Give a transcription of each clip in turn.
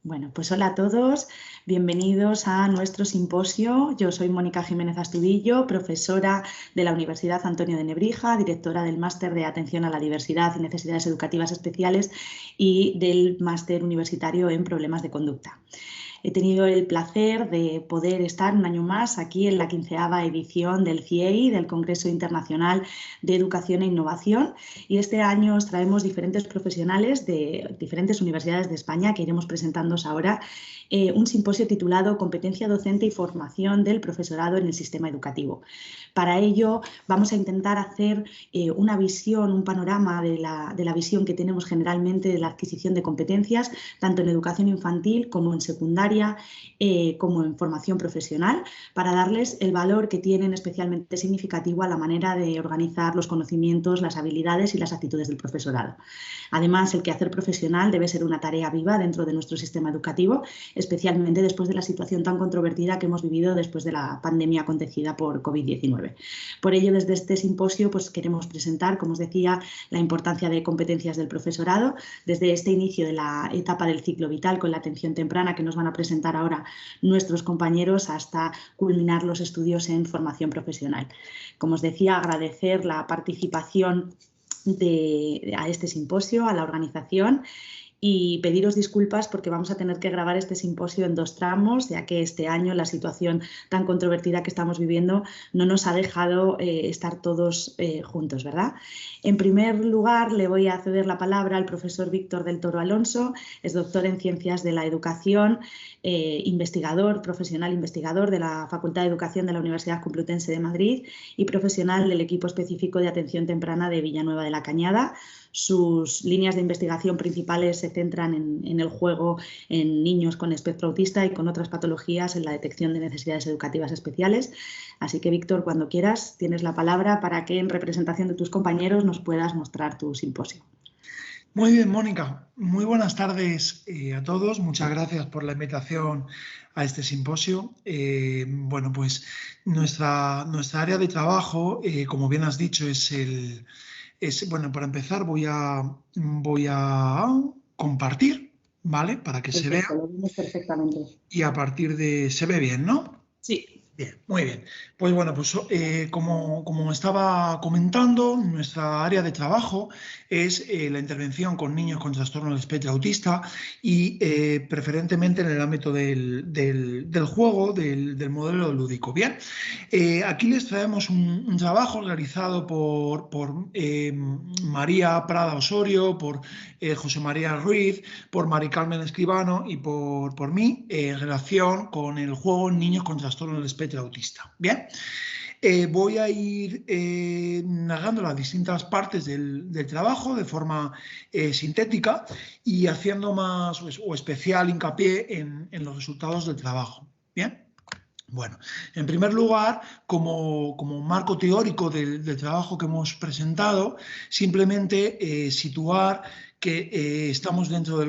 Bueno, pues hola a todos, bienvenidos a nuestro simposio. Yo soy Mónica Jiménez Astudillo, profesora de la Universidad Antonio de Nebrija, directora del Máster de Atención a la Diversidad y Necesidades Educativas Especiales y del Máster Universitario en Problemas de Conducta. He tenido el placer de poder estar un año más aquí en la 15ª edición del CIEI, del Congreso Internacional de Educación e Innovación, y este año os traemos diferentes profesionales de diferentes universidades de España que iremos presentándoos ahora un simposio titulado Competencia docente y formación del profesorado en el sistema educativo. Para ello vamos a intentar hacer una visión, un panorama de la visión que tenemos generalmente de la adquisición de competencias, tanto en educación infantil como en secundaria, como en formación profesional, para darles el valor que tienen especialmente significativo a la manera de organizar los conocimientos, las habilidades y las actitudes del profesorado. Además, el quehacer profesional debe ser una tarea viva dentro de nuestro sistema educativo, especialmente después de la situación tan controvertida que hemos vivido después de la pandemia acontecida por COVID-19. Por ello, desde este simposio queremos presentar, como os decía, la importancia de competencias del profesorado, desde este inicio de la etapa del ciclo vital con la atención temprana que nos van a presentar ahora nuestros compañeros, hasta culminar los estudios en formación profesional. Como os decía, agradecer la participación a este simposio, a la organización, y pediros disculpas porque vamos a tener que grabar este simposio en 2 tramos, ya que este año la situación tan controvertida que estamos viviendo no nos ha dejado estar todos juntos, ¿verdad? En primer lugar, le voy a ceder la palabra al profesor Víctor del Toro Alonso. Es doctor en Ciencias de la Educación, profesional investigador de la Facultad de Educación de la Universidad Complutense de Madrid y profesional del equipo específico de atención temprana de Villanueva de la Cañada. Sus líneas de investigación principales se centran en el juego en niños con espectro autista y con otras patologías en la detección de necesidades educativas especiales. Así que, Víctor, cuando quieras, tienes la palabra para que en representación de tus compañeros nos puedas mostrar tu simposio. Muy bien, Mónica. Muy buenas tardes a todos. Muchas gracias por la invitación a este simposio. Bueno, pues nuestra área de trabajo, como bien has dicho, bueno, para empezar voy a compartir, ¿vale? Para que se vea. Lo vemos perfectamente. Y a partir de... ¿Se ve bien, no? Sí. Bien, muy bien. Pues bueno, pues como estaba comentando, nuestra área de trabajo es la intervención con niños con trastorno del espectro autista y preferentemente en el ámbito del juego, del modelo lúdico. Bien, aquí les traemos un trabajo realizado por María Prada Osorio, por José María Ruiz, por Mari Carmen Escribano y por mí, en relación con el juego en niños con trastorno del espectro autista. Bien, voy a ir narrando las distintas partes del trabajo de forma sintética y haciendo más o especial hincapié en los resultados del trabajo. Bien. Bueno, en primer lugar, como marco teórico del trabajo que hemos presentado, simplemente situar que estamos dentro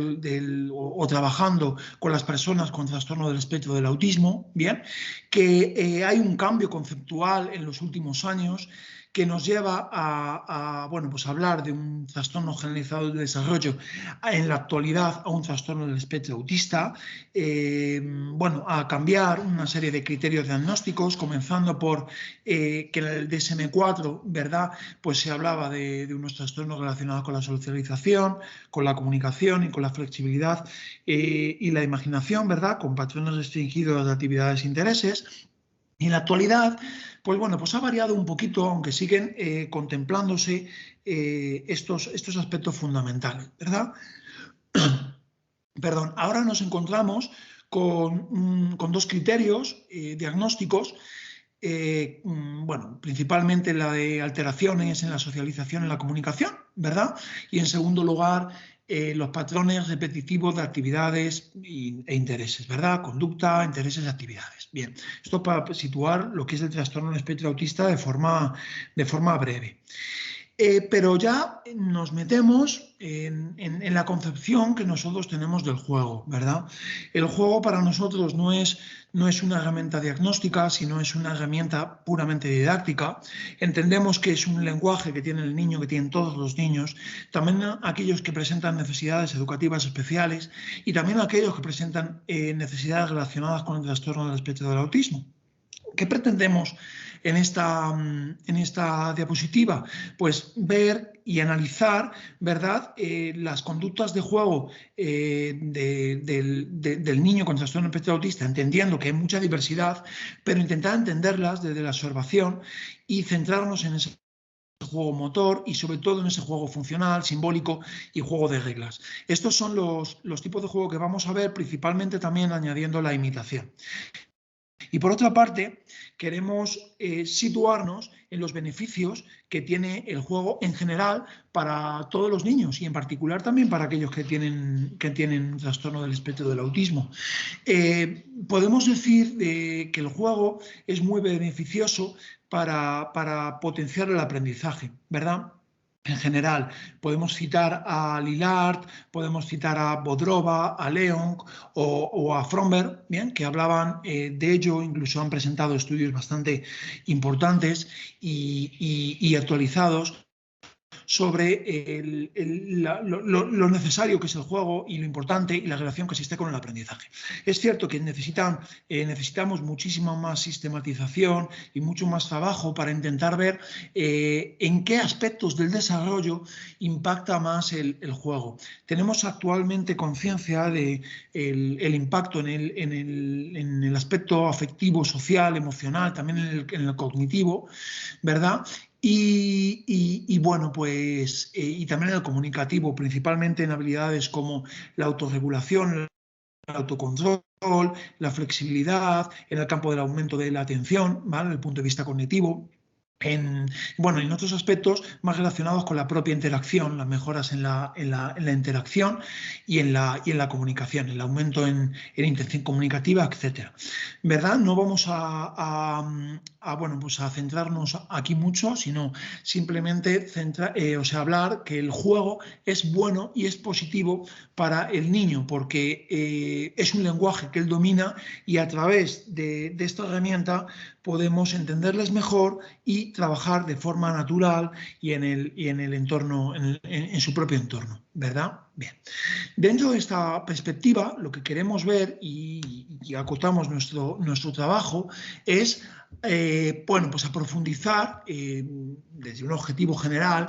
o trabajando con las personas con trastorno del espectro del autismo, bien, que hay un cambio conceptual en los últimos años que nos lleva a hablar de un trastorno generalizado del desarrollo, en la actualidad a un trastorno del espectro autista, a cambiar una serie de criterios diagnósticos, comenzando por que en el DSM-4, ¿verdad?, pues se hablaba de unos trastornos relacionados con la socialización, con la comunicación y con la flexibilidad y la imaginación, ¿verdad?, con patrones restringidos de actividades e intereses. Y en la actualidad, pues bueno, pues ha variado un poquito, aunque siguen contemplándose estos aspectos fundamentales, ¿verdad? Perdón, ahora nos encontramos con 2 criterios diagnósticos, principalmente la de alteraciones en la socialización y en la comunicación, ¿verdad? Y en segundo lugar, los patrones repetitivos de actividades e intereses, ¿verdad? Conducta, intereses y actividades. Bien, esto para situar lo que es el trastorno del espectro autista de forma breve. Pero ya nos metemos en la concepción que nosotros tenemos del juego, ¿verdad? El juego para nosotros no es una herramienta diagnóstica, sino es una herramienta puramente didáctica. Entendemos que es un lenguaje que tiene el niño, que tienen todos los niños, también aquellos que presentan necesidades educativas especiales y también aquellos que presentan necesidades relacionadas con el trastorno del espectro del autismo. ¿Qué pretendemos en esta diapositiva? Pues ver y analizar, ¿verdad?, las conductas de juego del niño con trastorno del espectro autista, entendiendo que hay mucha diversidad, pero intentar entenderlas desde la observación y centrarnos en ese juego motor y sobre todo en ese juego funcional, simbólico y juego de reglas. Estos son los tipos de juego que vamos a ver, principalmente también añadiendo la imitación. Y por otra parte, queremos situarnos en los beneficios que tiene el juego en general para todos los niños y en particular también para aquellos que tienen trastorno del espectro del autismo. Podemos decir que el juego es muy beneficioso para potenciar el aprendizaje, ¿verdad? En general, podemos citar a Lillard, podemos citar a Bodrova, a Leong o a Fromberg, ¿bien?, que hablaban de ello, incluso han presentado estudios bastante importantes y actualizados sobre lo necesario que es el juego y lo importante y la relación que existe con el aprendizaje. Es cierto que necesitamos muchísima más sistematización y mucho más trabajo para intentar ver en qué aspectos del desarrollo impacta más el juego. Tenemos actualmente conciencia del impacto en el aspecto afectivo, social, emocional, también en el cognitivo, ¿verdad? Y bueno, pues, y también en el comunicativo, principalmente en habilidades como la autorregulación, el autocontrol, la flexibilidad, en el campo del aumento de la atención, ¿vale?, desde el punto de vista cognitivo. En otros aspectos más relacionados con la propia interacción, las mejoras en la interacción y en la comunicación, el aumento en intención comunicativa, etc. ¿Verdad? No vamos a centrarnos aquí mucho, sino simplemente hablar que el juego es bueno y es positivo para el niño, porque es un lenguaje que él domina y a través de esta herramienta podemos entenderles mejor y trabajar de forma natural y en el entorno, en su propio entorno, ¿verdad? Bien. Dentro de esta perspectiva, lo que queremos ver y acotamos nuestro trabajo es pues a profundizar, desde un objetivo general,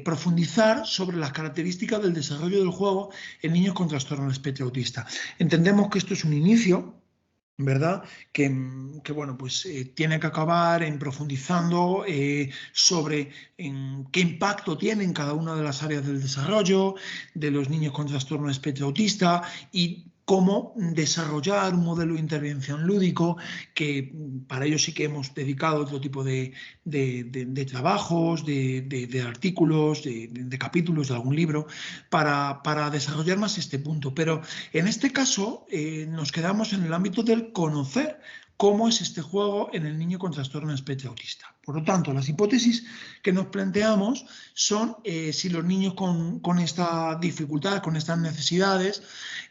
profundizar sobre las características del desarrollo del juego en niños con trastorno del espectro autista. Entendemos que esto es un inicio, ¿verdad?, que bueno, pues tiene que acabar en profundizando sobre qué impacto tiene en cada una de las áreas del desarrollo de los niños con trastorno de espectro autista y cómo desarrollar un modelo de intervención lúdico, que para ello sí que hemos dedicado otro tipo de trabajos, de artículos, de capítulos de algún libro, para desarrollar más este punto. Pero en este caso nos quedamos en el ámbito del conocer cómo es este juego en el niño con trastorno de espectro autista. Por lo tanto, las hipótesis que nos planteamos son si los niños con esta dificultad, con estas necesidades,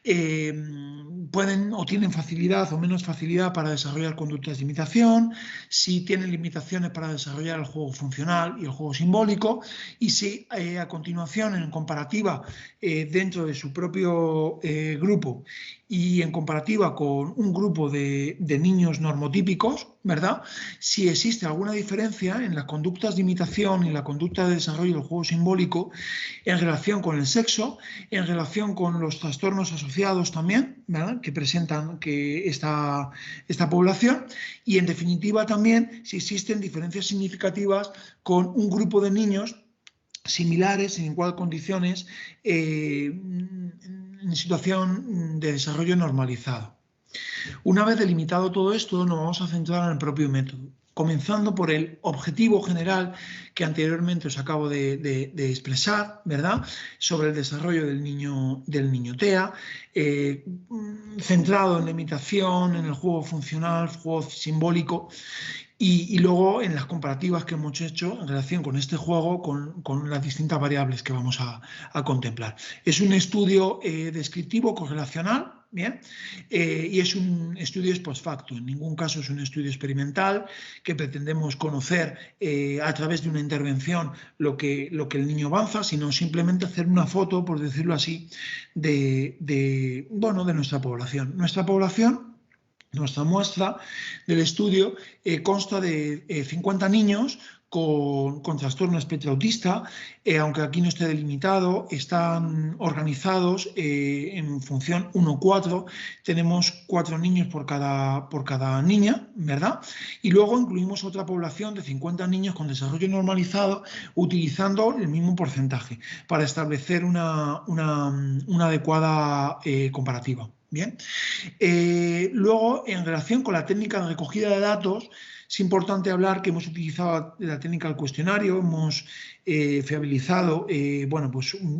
pueden o tienen facilidad o menos facilidad para desarrollar conductas de imitación, si tienen limitaciones para desarrollar el juego funcional y el juego simbólico, y si a continuación, en comparativa dentro de su propio grupo y en comparativa con un grupo de niños normotípicos, ¿verdad?, si existe alguna diferencia en las conductas de imitación y la conducta de desarrollo del juego simbólico en relación con el sexo, en relación con los trastornos asociados también, ¿verdad?, que presentan esta población, y en definitiva también si existen diferencias significativas con un grupo de niños similares, en igual condiciones, en situación de desarrollo normalizado. Una vez delimitado todo esto, nos vamos a centrar en el propio método, comenzando por el objetivo general que anteriormente os acabo de expresar, ¿verdad?, sobre el desarrollo del niño TEA, centrado en la imitación, en el juego funcional, juego simbólico, Y luego en las comparativas que hemos hecho en relación con este juego, con las distintas variables que vamos a contemplar. Es un estudio descriptivo correlacional, ¿bien? Y es un estudio ex post facto. En ningún caso es un estudio experimental que pretendemos conocer a través de una intervención lo que el niño avanza, sino simplemente hacer una foto, por decirlo así, de nuestra población. Nuestra muestra del estudio consta de 50 niños con trastorno espectro autista, aunque aquí no esté delimitado, están organizados en función 1-4, tenemos 4 niños por cada niña, ¿verdad? Y luego incluimos otra población de 50 niños con desarrollo normalizado utilizando el mismo porcentaje para establecer una adecuada comparativa. Bien. Luego, en relación con la técnica de recogida de datos, es importante hablar que hemos utilizado la técnica del cuestionario, hemos fiabilizado,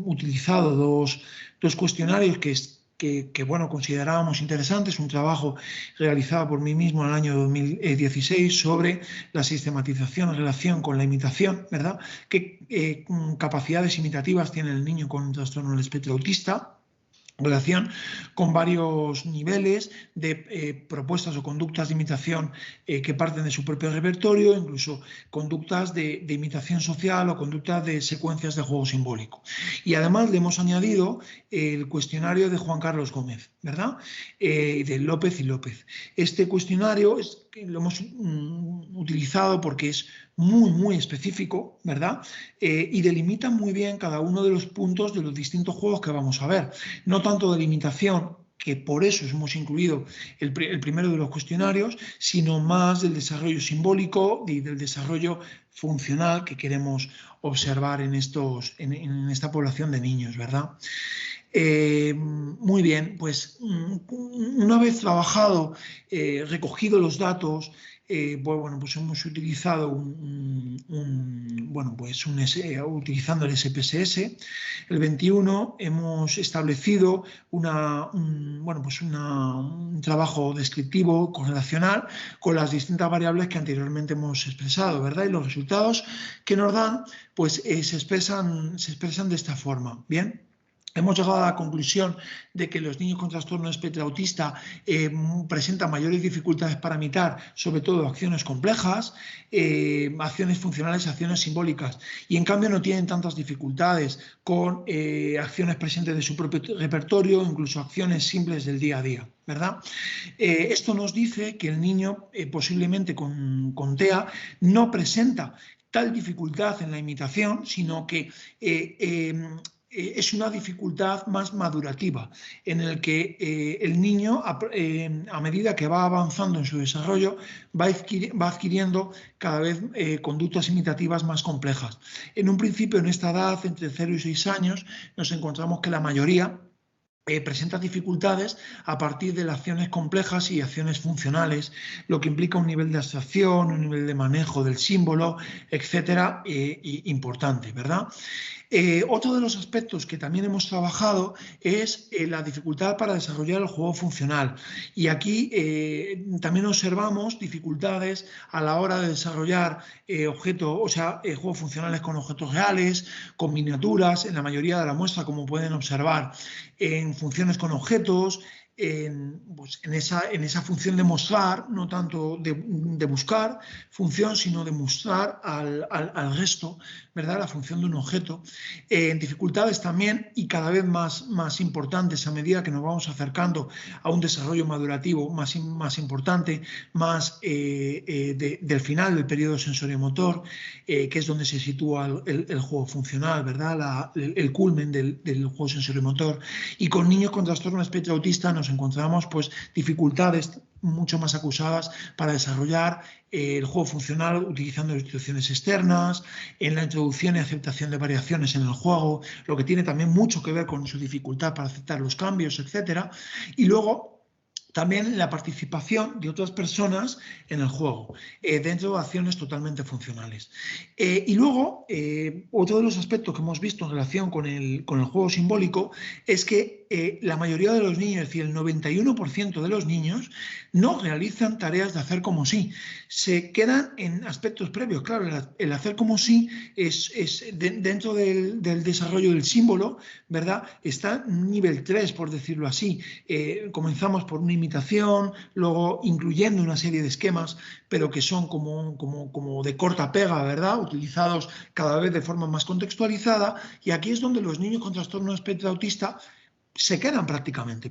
utilizado dos cuestionarios que considerábamos interesantes, un trabajo realizado por mí mismo en el año 2016 sobre la sistematización en relación con la imitación, ¿verdad? ¿Qué capacidades imitativas tiene el niño con trastorno del espectro autista? Relación con varios niveles de propuestas o conductas de imitación que parten de su propio repertorio, incluso conductas de imitación social o conductas de secuencias de juego simbólico. Y además le hemos añadido el cuestionario de Juan Carlos Gómez, ¿verdad? De López y López. Este cuestionario lo hemos utilizado porque es muy específico, ¿verdad? Y delimita muy bien cada uno de los puntos de los distintos juegos que vamos a ver. No tanto de limitación, que por eso hemos incluido el primero de los cuestionarios, sino más del desarrollo simbólico y del desarrollo funcional que queremos observar en esta población de niños, ¿verdad? Muy bien, pues una vez trabajado, recogido los datos, pues hemos utilizado utilizando el SPSS, el 21 hemos establecido un trabajo descriptivo correlacional con las distintas variables que anteriormente hemos expresado, ¿verdad? Y los resultados que nos dan, pues se expresan de esta forma, ¿bien? Hemos llegado a la conclusión de que los niños con trastorno espectro autista presentan mayores dificultades para imitar, sobre todo acciones complejas, acciones funcionales, acciones simbólicas, y en cambio no tienen tantas dificultades con acciones presentes de su propio repertorio, incluso acciones simples del día a día, ¿verdad? Esto nos dice que el niño, posiblemente con TEA, no presenta tal dificultad en la imitación, sino que es una dificultad más madurativa, en el que el niño, a medida que va avanzando en su desarrollo, va adquiriendo cada vez conductas imitativas más complejas. En un principio, en esta edad, entre 0 y 6 años, nos encontramos que la mayoría presenta dificultades a partir de las acciones complejas y acciones funcionales, lo que implica un nivel de abstracción, un nivel de manejo del símbolo, etcétera, importante, ¿verdad? Otro de los aspectos que también hemos trabajado es la dificultad para desarrollar el juego funcional. Y aquí también observamos dificultades a la hora de desarrollar juegos funcionales con objetos reales, con miniaturas, en la mayoría de la muestra, como pueden observar, en funciones con objetos, en esa función de mostrar, no tanto de buscar función, sino de mostrar al resto, ¿verdad? La función de un objeto. En dificultades también, y cada vez más importantes a medida que nos vamos acercando a un desarrollo madurativo más importante, más del final del periodo sensoriomotor, que es donde se sitúa el juego funcional, ¿verdad? El culmen del juego sensoriomotor. Y con niños con trastorno espectro autista nos encontramos pues dificultades mucho más acusadas para desarrollar el juego funcional utilizando instrucciones externas, en la introducción y aceptación de variaciones en el juego, lo que tiene también mucho que ver con su dificultad para aceptar los cambios, etcétera. Y luego también la participación de otras personas en el juego, dentro de acciones totalmente funcionales. Y luego, otro de los aspectos que hemos visto en relación con el juego simbólico es que la mayoría de los niños, es decir, el 91% de los niños, no realizan tareas de hacer como sí. Se quedan en aspectos previos. Claro, el hacer como sí es dentro del desarrollo del símbolo, ¿verdad? Está en nivel 3, por decirlo así. Comenzamos por una imitación, luego incluyendo una serie de esquemas, pero que son como de corta pega, ¿verdad? Utilizados cada vez de forma más contextualizada, y aquí es donde los niños con trastorno de espectro autista se quedan prácticamente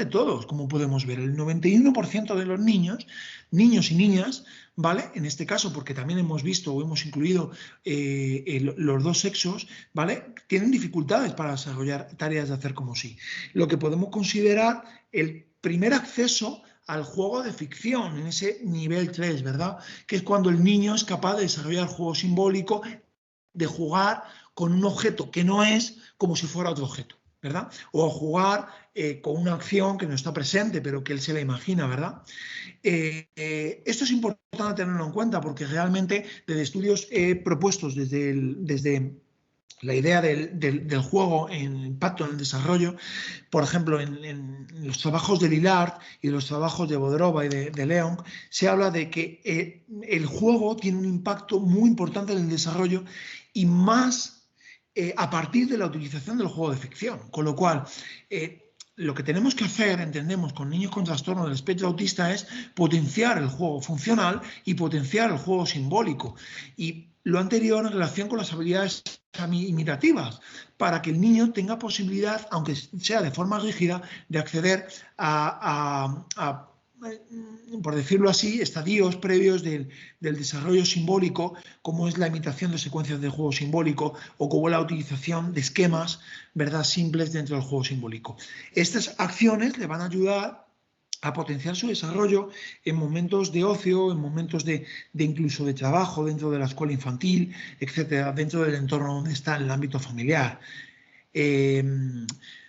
todos, como podemos ver. El 91% de los niños y niñas, ¿vale? En este caso, porque también hemos visto o hemos incluido los dos sexos, ¿vale? Tienen dificultades para desarrollar tareas de hacer como sí. Lo que podemos considerar el primer acceso al juego de ficción, en ese nivel 3, ¿verdad? Que es cuando el niño es capaz de desarrollar juego simbólico, de jugar con un objeto que no es como si fuera otro objeto, ¿verdad? O jugar con una acción que no está presente, pero que él se la imagina, ¿verdad? Esto es importante tenerlo en cuenta porque realmente desde estudios propuestos desde la idea del juego en impacto en el desarrollo, por ejemplo, en los trabajos de Lillard y los trabajos de Bodrova y de Leong, se habla de que el juego tiene un impacto muy importante en el desarrollo y más a partir de la utilización del juego de ficción. Con lo cual, lo que tenemos que hacer, entendemos, con niños con trastorno del espectro autista es potenciar el juego funcional y potenciar el juego simbólico. Y lo anterior en relación con las habilidades imitativas, para que el niño tenga posibilidad, aunque sea de forma rígida, de acceder a por decirlo así, estadios previos del desarrollo simbólico, como es la imitación de secuencias de juego simbólico o como la utilización de esquemas, ¿verdad?, simples dentro del juego simbólico. Estas acciones le van a ayudar a potenciar su desarrollo en momentos de ocio, en momentos de incluso de trabajo dentro de la escuela infantil, etcétera, dentro del entorno donde está, en el ámbito familiar.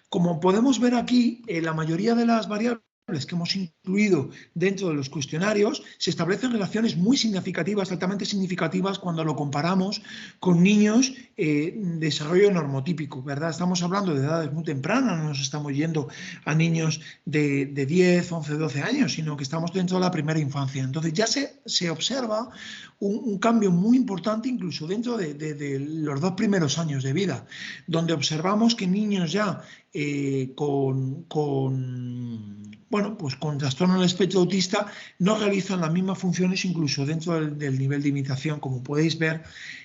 Como podemos ver aquí, la mayoría de las variables que hemos incluido dentro de los cuestionarios, se establecen relaciones muy significativas, altamente significativas, cuando lo comparamos con niños de desarrollo normotípico, ¿verdad? Estamos hablando de edades muy tempranas, no nos estamos yendo a niños de 10, 11, 12 años, sino que estamos dentro de la primera infancia. Entonces ya se observa un cambio muy importante incluso dentro de los 2 primeros años de vida, donde observamos que niños ya con trastorno del espectro autista no realizan las mismas funciones incluso dentro del nivel de imitación. Como podéis ver,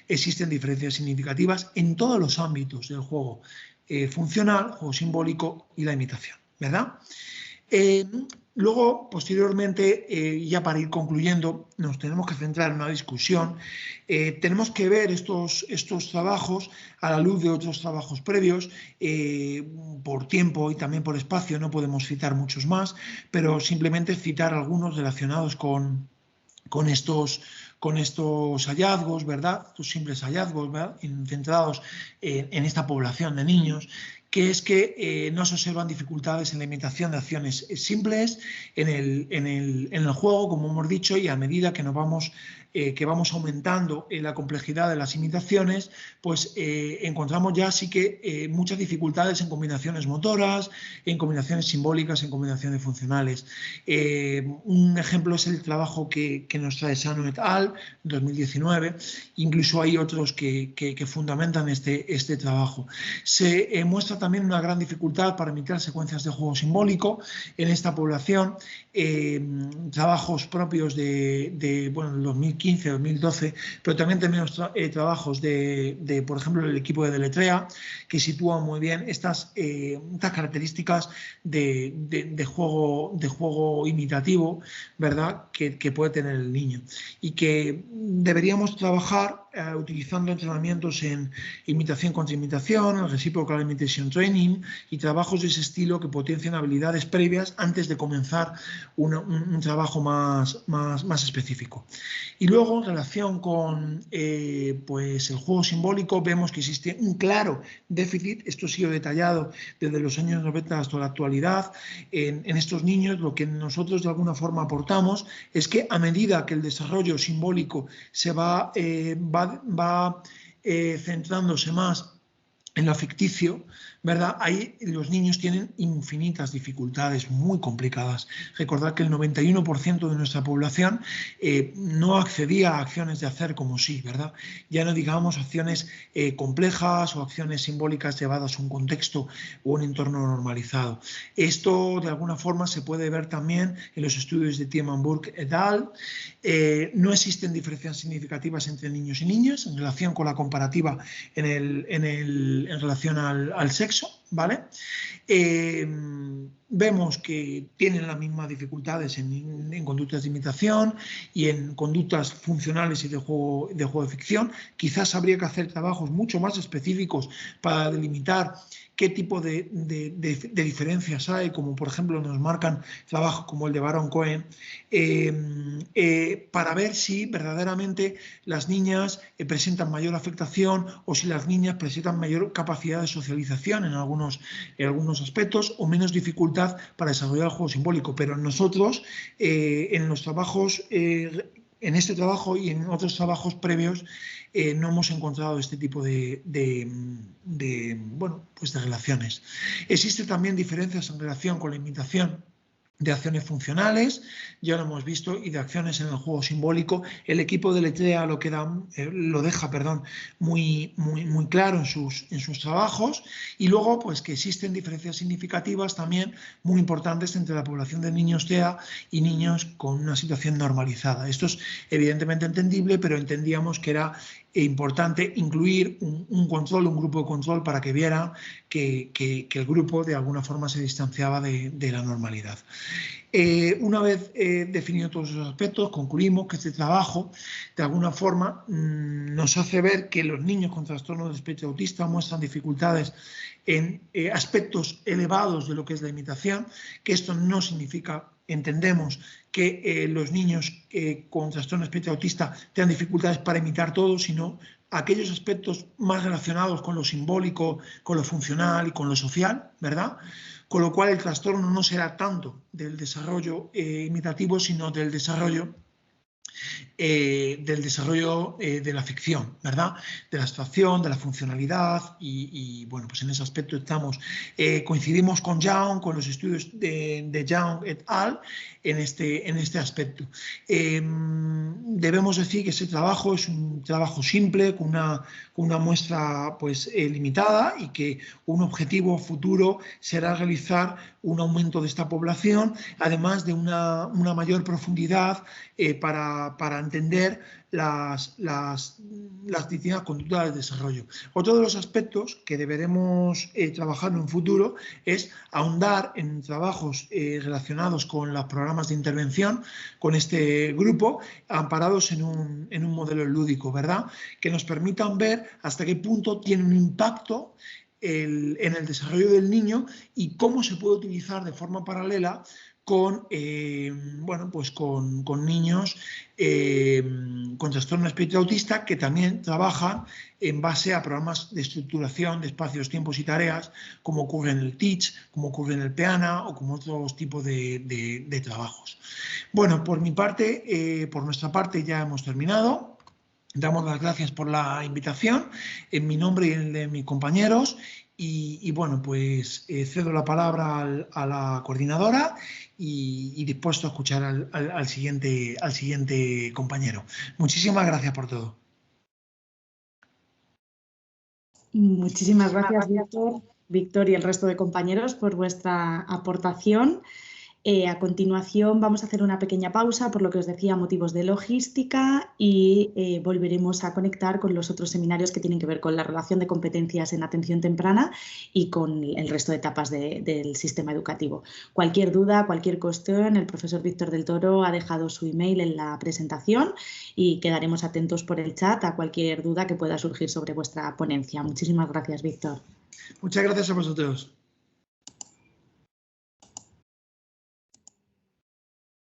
existen diferencias significativas en todos los ámbitos del juego funcional, juego simbólico y la imitación, ¿verdad? Luego, posteriormente, ya para ir concluyendo, nos tenemos que centrar en una discusión. Tenemos que ver estos trabajos a la luz de otros trabajos previos. Por tiempo y también por espacio no podemos citar muchos más, pero simplemente citar algunos relacionados con estos hallazgos, ¿verdad? Estos simples hallazgos, ¿verdad?, centrados en esta población de niños, que es que no se observan dificultades en la imitación de acciones simples en el juego, como hemos dicho, y a medida que vamos aumentando la complejidad de las imitaciones, pues encontramos ya sí que muchas dificultades en combinaciones motoras, en combinaciones simbólicas, en combinaciones funcionales. Un ejemplo es el trabajo que nos trae Sano et al. 2019. Incluso hay otros que fundamentan este trabajo. Se muestra también una gran dificultad para imitar secuencias de juego simbólico en esta población. Trabajos propios del 2015, 2012, pero también tenemos trabajos por ejemplo, el equipo de Deletrea, que sitúan muy bien estas características de juego imitativo, ¿verdad?, que puede tener el niño, y que deberíamos trabajar utilizando entrenamientos en imitación contra imitación, el Reciprocal Imitation Training y trabajos de ese estilo que potencian habilidades previas antes de comenzar un trabajo más específico. Y luego, en relación con pues el juego simbólico, vemos que existe un claro déficit. Esto ha sido detallado desde los años 90 hasta la actualidad. En estos niños, lo que nosotros de alguna forma aportamos es que a medida que el desarrollo simbólico se va centrándose más en lo ficticio, ¿verdad? Ahí los niños tienen infinitas dificultades muy complicadas. Recordad que el 91% de nuestra población no accedía a acciones de hacer como sí, ¿verdad? Ya no digamos acciones complejas o acciones simbólicas llevadas a un contexto o un entorno normalizado. Esto de alguna forma se puede ver también en los estudios de Tienberg et al. No existen diferencias significativas entre niños y niñas en relación con la comparativa en relación al sexo, ¿vale? Vemos que tienen las mismas dificultades en conductas de imitación y en conductas funcionales y de juego de ficción. Quizás habría que hacer trabajos mucho más específicos para delimitar qué tipo de diferencias hay, como por ejemplo nos marcan trabajos como el de Baron Cohen, para ver si verdaderamente las niñas presentan mayor afectación o si las niñas presentan mayor capacidad de socialización en algunos aspectos o menos dificultad para desarrollar el juego simbólico. Pero nosotros en los trabajos, en este trabajo y en otros trabajos previos, no hemos encontrado este tipo de relaciones. Existen también diferencias en relación con la imitación de acciones funcionales, ya lo hemos visto, y de acciones en el juego simbólico. El equipo de Letrea lo deja muy claro en sus trabajos, y luego pues que existen diferencias significativas también muy importantes entre la población de niños TEA y niños con una situación normalizada. Esto es evidentemente entendible, pero entendíamos que era importante incluir un grupo de control para que viera que el grupo de alguna forma se distanciaba de la normalidad. Una vez definido todos esos aspectos, concluimos que este trabajo de alguna forma nos hace ver que los niños con trastorno de espectro autista muestran dificultades en aspectos elevados de lo que es la imitación, que esto no significa, entendemos, que los niños con trastorno de espectro autista tengan dificultades para imitar todo, sino aquellos aspectos más relacionados con lo simbólico, con lo funcional y con lo social, ¿verdad? Con lo cual el trastorno no será tanto del desarrollo imitativo, sino del desarrollo de la ficción, ¿verdad? De la abstracción, de la funcionalidad y bueno, pues en ese aspecto estamos. Coincidimos con Young, con los estudios de Young et al. En este aspecto. Debemos decir que ese trabajo es un trabajo simple, con una muestra pues, limitada, y que un objetivo futuro será realizar un aumento de esta población, además de una mayor profundidad para entender las distintas conductas de desarrollo. Otro de los aspectos que deberemos trabajar en un futuro es ahondar en trabajos relacionados con los programas de intervención con este grupo, amparados en un modelo lúdico, ¿verdad? Que nos permitan ver hasta qué punto tiene un impacto en el desarrollo del niño y cómo se puede utilizar de forma paralela con niños con trastorno espectro autista, que también trabajan en base a programas de estructuración de espacios, tiempos y tareas, como ocurre en el TEACH, como ocurre en el PEANA o como otros tipos de trabajos. Bueno, por nuestra parte ya hemos terminado. Damos las gracias por la invitación en mi nombre y el de mis compañeros. Y bueno, pues cedo la palabra a la coordinadora y dispuesto a escuchar al siguiente compañero. Muchísimas gracias por todo. Muchísimas gracias, Víctor y el resto de compañeros por vuestra aportación. A continuación vamos a hacer una pequeña pausa, por lo que os decía, motivos de logística, y volveremos a conectar con los otros seminarios que tienen que ver con la relación de competencias en atención temprana y con el resto de etapas del sistema educativo. Cualquier duda, cualquier cuestión, el profesor Víctor del Toro ha dejado su email en la presentación y quedaremos atentos por el chat a cualquier duda que pueda surgir sobre vuestra ponencia. Muchísimas gracias, Víctor. Muchas gracias a vosotros.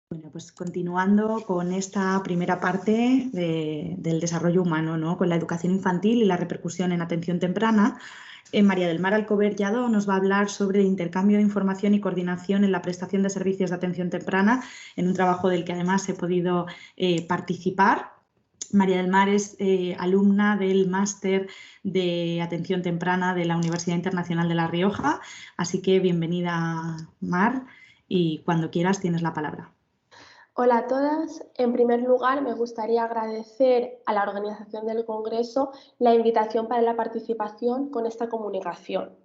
Bueno, pues continuando con esta primera parte del desarrollo humano, ¿no? Con la educación infantil y la repercusión en atención temprana, María del Mar Alcover Lladó nos va a hablar sobre el intercambio de información y coordinación en la prestación de servicios de atención temprana, en un trabajo del que además he podido participar. María del Mar es alumna del máster de atención temprana de la Universidad Internacional de La Rioja, así que bienvenida, Mar, y cuando quieras tienes la palabra. Hola a todas. En primer lugar, me gustaría agradecer a la organización del Congreso la invitación para la participación con esta comunicación.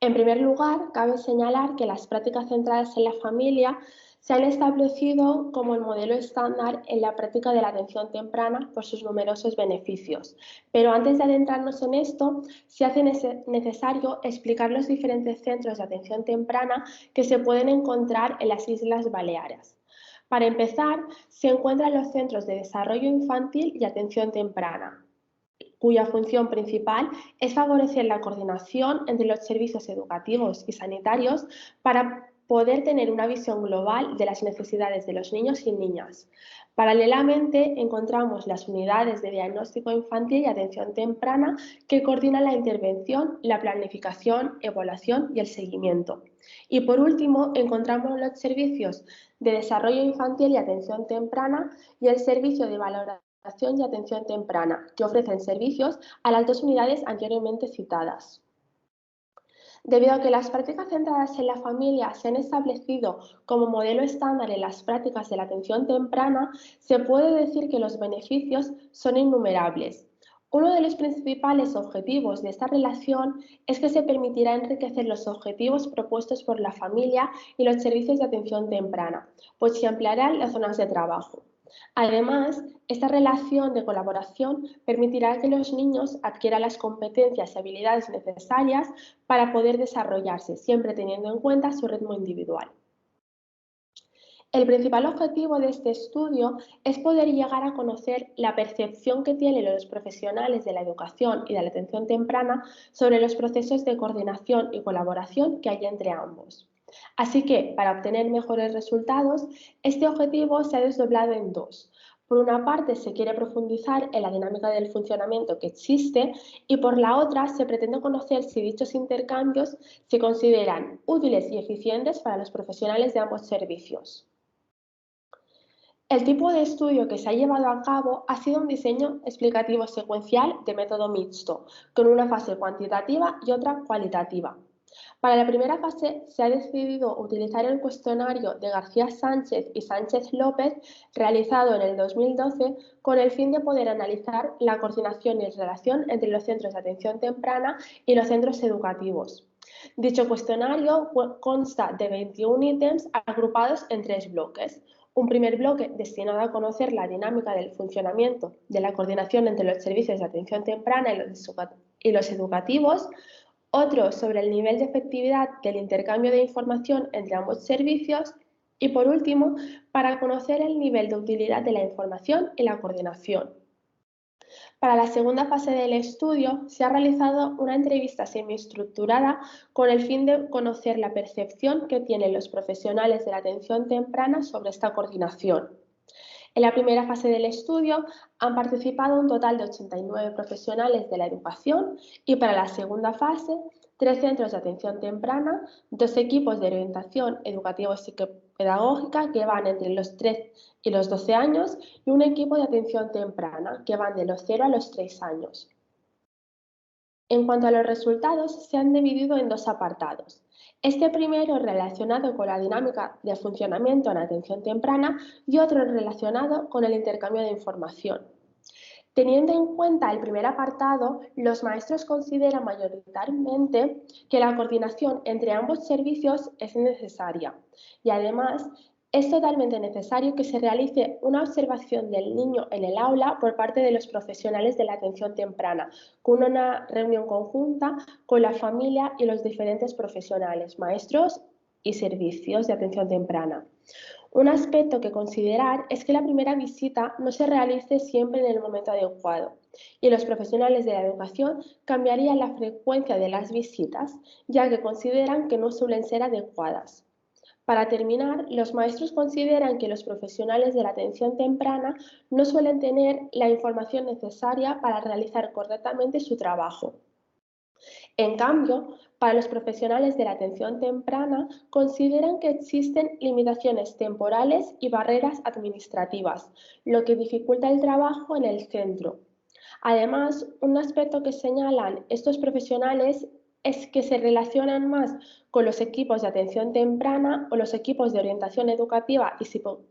En primer lugar, cabe señalar que las prácticas centradas en la familia se han establecido como el modelo estándar en la práctica de la atención temprana por sus numerosos beneficios. Pero antes de adentrarnos en esto, se hace necesario explicar los diferentes centros de atención temprana que se pueden encontrar en las Islas Baleares. Para empezar, se encuentran los centros de desarrollo infantil y atención temprana, cuya función principal es favorecer la coordinación entre los servicios educativos y sanitarios para poder tener una visión global de las necesidades de los niños y niñas. Paralelamente, encontramos las unidades de diagnóstico infantil y atención temprana que coordinan la intervención, la planificación, evaluación y el seguimiento. Y por último, encontramos los servicios de desarrollo infantil y atención temprana y el servicio de valoración y atención temprana, que ofrecen servicios a las dos unidades anteriormente citadas. Debido a que las prácticas centradas en la familia se han establecido como modelo estándar en las prácticas de la atención temprana, se puede decir que los beneficios son innumerables. Uno de los principales objetivos de esta relación es que se permitirá enriquecer los objetivos propuestos por la familia y los servicios de atención temprana, pues se ampliarán las zonas de trabajo. Además, esta relación de colaboración permitirá que los niños adquieran las competencias y habilidades necesarias para poder desarrollarse, siempre teniendo en cuenta su ritmo individual. El principal objetivo de este estudio es poder llegar a conocer la percepción que tienen los profesionales de la educación y de la atención temprana sobre los procesos de coordinación y colaboración que hay entre ambos. Así que, para obtener mejores resultados, este objetivo se ha desdoblado en dos. Por una parte, se quiere profundizar en la dinámica del funcionamiento que existe y por la otra, se pretende conocer si dichos intercambios se consideran útiles y eficientes para los profesionales de ambos servicios. El tipo de estudio que se ha llevado a cabo ha sido un diseño explicativo secuencial de método mixto, con una fase cuantitativa y otra cualitativa. Para la primera fase se ha decidido utilizar el cuestionario de García Sánchez y Sánchez López, realizado en el 2012, con el fin de poder analizar la coordinación y relación entre los centros de atención temprana y los centros educativos. Dicho cuestionario consta de 21 ítems agrupados en 3 bloques. Un primer bloque destinado a conocer la dinámica del funcionamiento de la coordinación entre los servicios de atención temprana y los educativos. Otro sobre el nivel de efectividad del intercambio de información entre ambos servicios. Y por último, para conocer el nivel de utilidad de la información y la coordinación. Para la segunda fase del estudio se ha realizado una entrevista semiestructurada con el fin de conocer la percepción que tienen los profesionales de la atención temprana sobre esta coordinación. En la primera fase del estudio han participado un total de 89 profesionales de la educación y para la segunda fase 3 centros de atención temprana, 2 equipos de orientación educativa y psicopedagógica que van entre los 3 y los 12 años y un equipo de atención temprana que van de los 0 a los 3 años. En cuanto a los resultados, se han dividido en 2 apartados. Este primero relacionado con la dinámica de funcionamiento en atención temprana y otro relacionado con el intercambio de información. Teniendo en cuenta el primer apartado, los maestros consideran mayoritariamente que la coordinación entre ambos servicios es necesaria y además es totalmente necesario que se realice una observación del niño en el aula por parte de los profesionales de la atención temprana, con una reunión conjunta con la familia y los diferentes profesionales, maestros y servicios de atención temprana. Un aspecto que considerar es que la primera visita no se realice siempre en el momento adecuado y los profesionales de la educación cambiarían la frecuencia de las visitas, ya que consideran que no suelen ser adecuadas. Para terminar, los maestros consideran que los profesionales de la atención temprana no suelen tener la información necesaria para realizar correctamente su trabajo. En cambio, para los profesionales de la atención temprana, consideran que existen limitaciones temporales y barreras administrativas, lo que dificulta el trabajo en el centro. Además, un aspecto que señalan estos profesionales es que se relacionan más con los equipos de atención temprana o los equipos de orientación educativa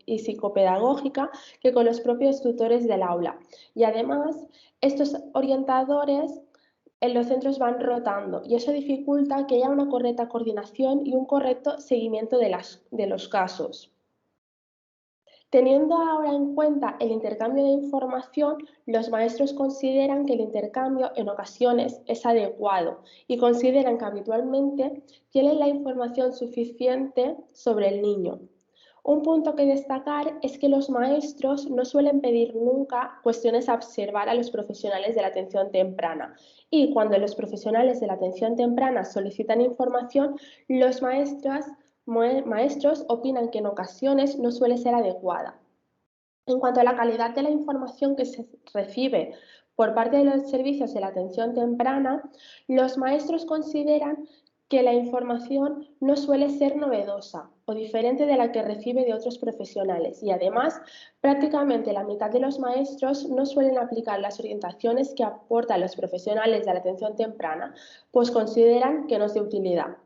y psicopedagógica que con los propios tutores del aula. Y además, estos orientadores en los centros van rotando y eso dificulta que haya una correcta coordinación y un correcto seguimiento de los casos. Teniendo ahora en cuenta el intercambio de información, los maestros consideran que el intercambio en ocasiones es adecuado y consideran que habitualmente tienen la información suficiente sobre el niño. Un punto que destacar es que los maestros no suelen pedir nunca cuestiones a observar a los profesionales de la atención temprana y cuando los profesionales de la atención temprana solicitan información, los maestros opinan que en ocasiones no suele ser adecuada. En cuanto a la calidad de la información que se recibe por parte de los servicios de la atención temprana, los maestros consideran que la información no suele ser novedosa o diferente de la que recibe de otros profesionales y además prácticamente la mitad de los maestros no suelen aplicar las orientaciones que aportan los profesionales de la atención temprana, pues consideran que no es de utilidad.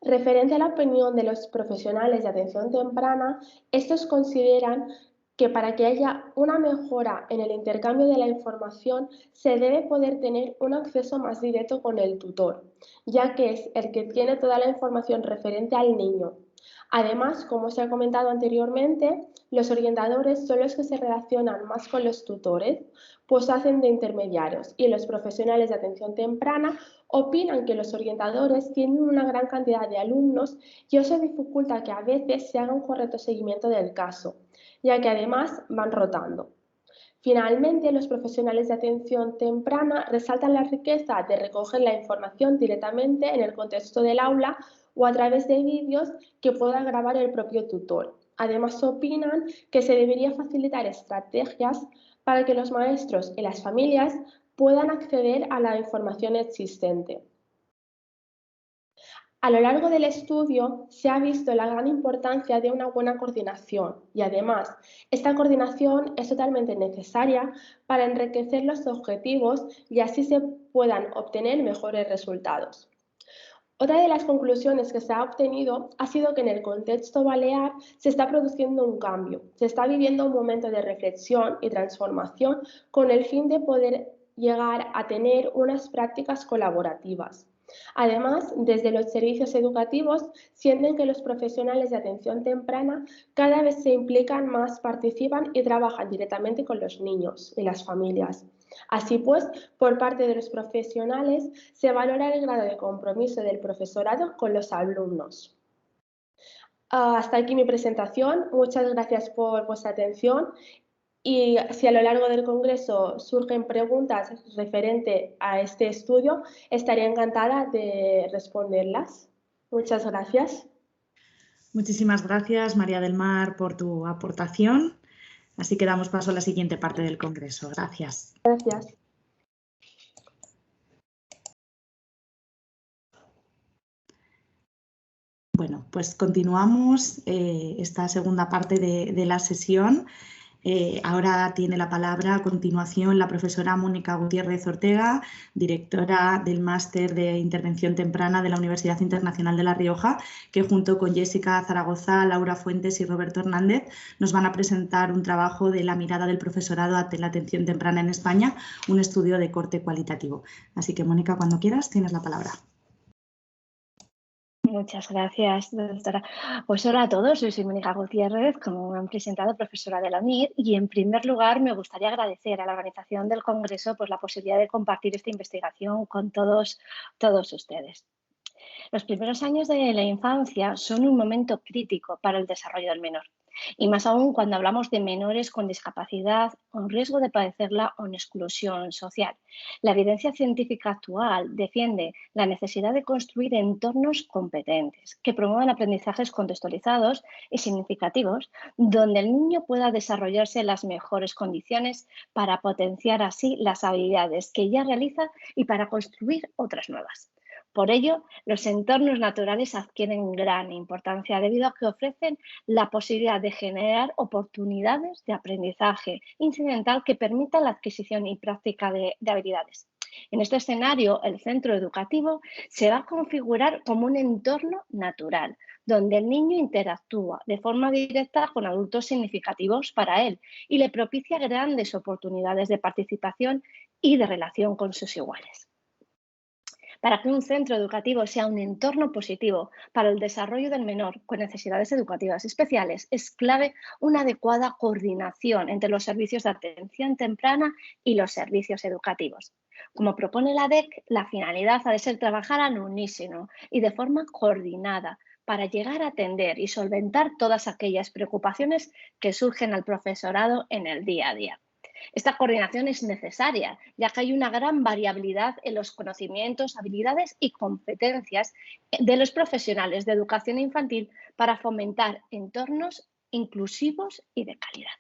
Referente a la opinión de los profesionales de atención temprana, estos consideran que para que haya una mejora en el intercambio de la información se debe poder tener un acceso más directo con el tutor, ya que es el que tiene toda la información referente al niño. Además, como se ha comentado anteriormente, los orientadores son los que se relacionan más con los tutores, pues hacen de intermediarios y los profesionales de atención temprana opinan que los orientadores tienen una gran cantidad de alumnos y eso dificulta que a veces se haga un correcto seguimiento del caso, ya que además van rotando. Finalmente, los profesionales de atención temprana resaltan la riqueza de recoger la información directamente en el contexto del aula o a través de vídeos que pueda grabar el propio tutor. Además, opinan que se debería facilitar estrategias para que los maestros y las familias puedan acceder a la información existente. A lo largo del estudio se ha visto la gran importancia de una buena coordinación y además esta coordinación es totalmente necesaria para enriquecer los objetivos y así se puedan obtener mejores resultados. Otra de las conclusiones que se ha obtenido ha sido que en el contexto balear se está produciendo un cambio, se está viviendo un momento de reflexión y transformación con el fin de poder llegar a tener unas prácticas colaborativas. Además, desde los servicios educativos sienten que los profesionales de atención temprana cada vez se implican más, participan y trabajan directamente con los niños y las familias. Así pues, por parte de los profesionales se valora el grado de compromiso del profesorado con los alumnos. Hasta aquí mi presentación. Muchas gracias por vuestra atención. Y si a lo largo del congreso surgen preguntas referentes a este estudio, estaré encantada de responderlas. Muchas gracias. Muchísimas gracias, María del Mar, por tu aportación. Así que damos paso a la siguiente parte del congreso. Gracias. Gracias. Bueno, pues continuamos esta segunda parte de la sesión. Ahora tiene la palabra a continuación la profesora Mónica Gutiérrez Ortega, directora del Máster de Intervención Temprana de la Universidad Internacional de La Rioja, que junto con Jessica Zaragoza, Laura Fuentes y Roberto Hernández nos van a presentar un trabajo de la mirada del profesorado ante la atención temprana en España, un estudio de corte cualitativo. Así que, Mónica, cuando quieras, tienes la palabra. Muchas gracias, doctora. Pues hola a todos, yo soy Mónica Gutiérrez, como me han presentado, profesora de la UNIR, y en primer lugar me gustaría agradecer a la organización del Congreso pues, la posibilidad de compartir esta investigación con todos ustedes. Los primeros años de la infancia son un momento crítico para el desarrollo del menor, y más aún cuando hablamos de menores con discapacidad, con riesgo de padecerla o en exclusión social. La evidencia científica actual defiende la necesidad de construir entornos competentes que promuevan aprendizajes contextualizados y significativos, donde el niño pueda desarrollarse en las mejores condiciones para potenciar así las habilidades que ya realiza y para construir otras nuevas. Por ello, los entornos naturales adquieren gran importancia debido a que ofrecen la posibilidad de generar oportunidades de aprendizaje incidental que permitan la adquisición y práctica de habilidades. En este escenario, el centro educativo se va a configurar como un entorno natural, donde el niño interactúa de forma directa con adultos significativos para él y le propicia grandes oportunidades de participación y de relación con sus iguales. Para que un centro educativo sea un entorno positivo para el desarrollo del menor con necesidades educativas especiales, es clave una adecuada coordinación entre los servicios de atención temprana y los servicios educativos. Como propone la DEC, la finalidad ha de ser trabajar al unísono y de forma coordinada para llegar a atender y solventar todas aquellas preocupaciones que surgen al profesorado en el día a día. Esta coordinación es necesaria, ya que hay una gran variabilidad en los conocimientos, habilidades y competencias de los profesionales de educación infantil para fomentar entornos inclusivos y de calidad.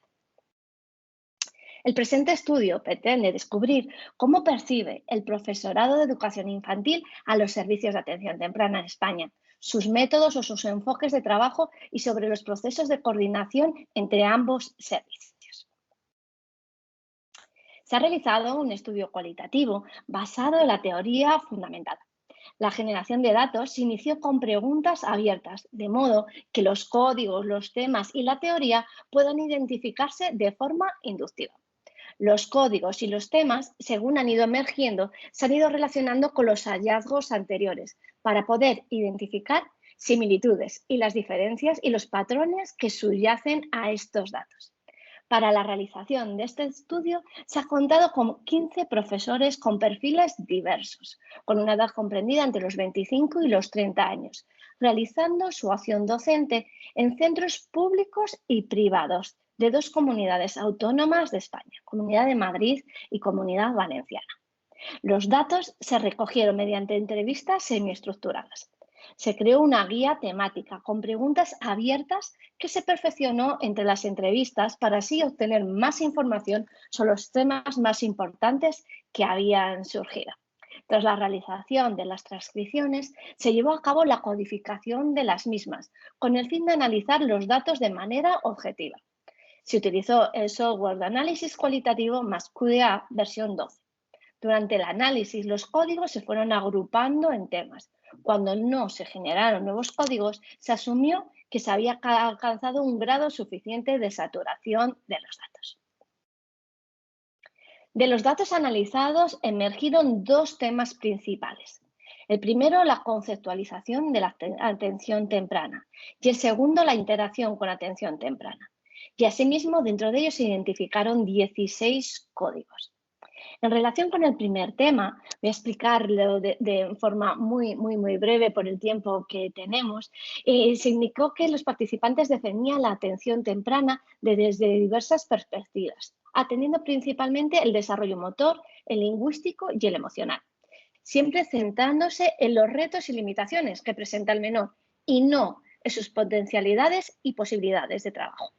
El presente estudio pretende descubrir cómo percibe el profesorado de educación infantil a los servicios de atención temprana en España, sus métodos o sus enfoques de trabajo y sobre los procesos de coordinación entre ambos servicios. Se ha realizado un estudio cualitativo basado en la teoría fundamental. La generación de datos se inició con preguntas abiertas, de modo que los códigos, los temas y la teoría puedan identificarse de forma inductiva. Los códigos y los temas, según han ido emergiendo, se han ido relacionando con los hallazgos anteriores para poder identificar similitudes y las diferencias y los patrones que subyacen a estos datos. Para la realización de este estudio se ha contado con 15 profesores con perfiles diversos, con una edad comprendida entre los 25 y los 30 años, realizando su acción docente en centros públicos y privados de dos comunidades autónomas de España, Comunidad de Madrid y Comunidad Valenciana. Los datos se recogieron mediante entrevistas semiestructuradas. Se creó una guía temática con preguntas abiertas que se perfeccionó entre las entrevistas para así obtener más información sobre los temas más importantes que habían surgido. Tras la realización de las transcripciones, se llevó a cabo la codificación de las mismas, con el fin de analizar los datos de manera objetiva. Se utilizó el software de análisis cualitativo MassQDA versión 12. Durante el análisis, los códigos se fueron agrupando en temas. Cuando no se generaron nuevos códigos, se asumió que se había alcanzado un grado suficiente de saturación de los datos. De los datos analizados emergieron dos temas principales. El primero, la conceptualización de la atención temprana, y el segundo, la interacción con atención temprana. Y asimismo, dentro de ellos se identificaron 16 códigos. En relación con el primer tema, voy a explicarlo de forma muy breve por el tiempo que tenemos. Se indicó que los participantes defendían la atención temprana desde diversas perspectivas, atendiendo principalmente el desarrollo motor, el lingüístico y el emocional, siempre centrándose en los retos y limitaciones que presenta el menor y no en sus potencialidades y posibilidades de trabajo,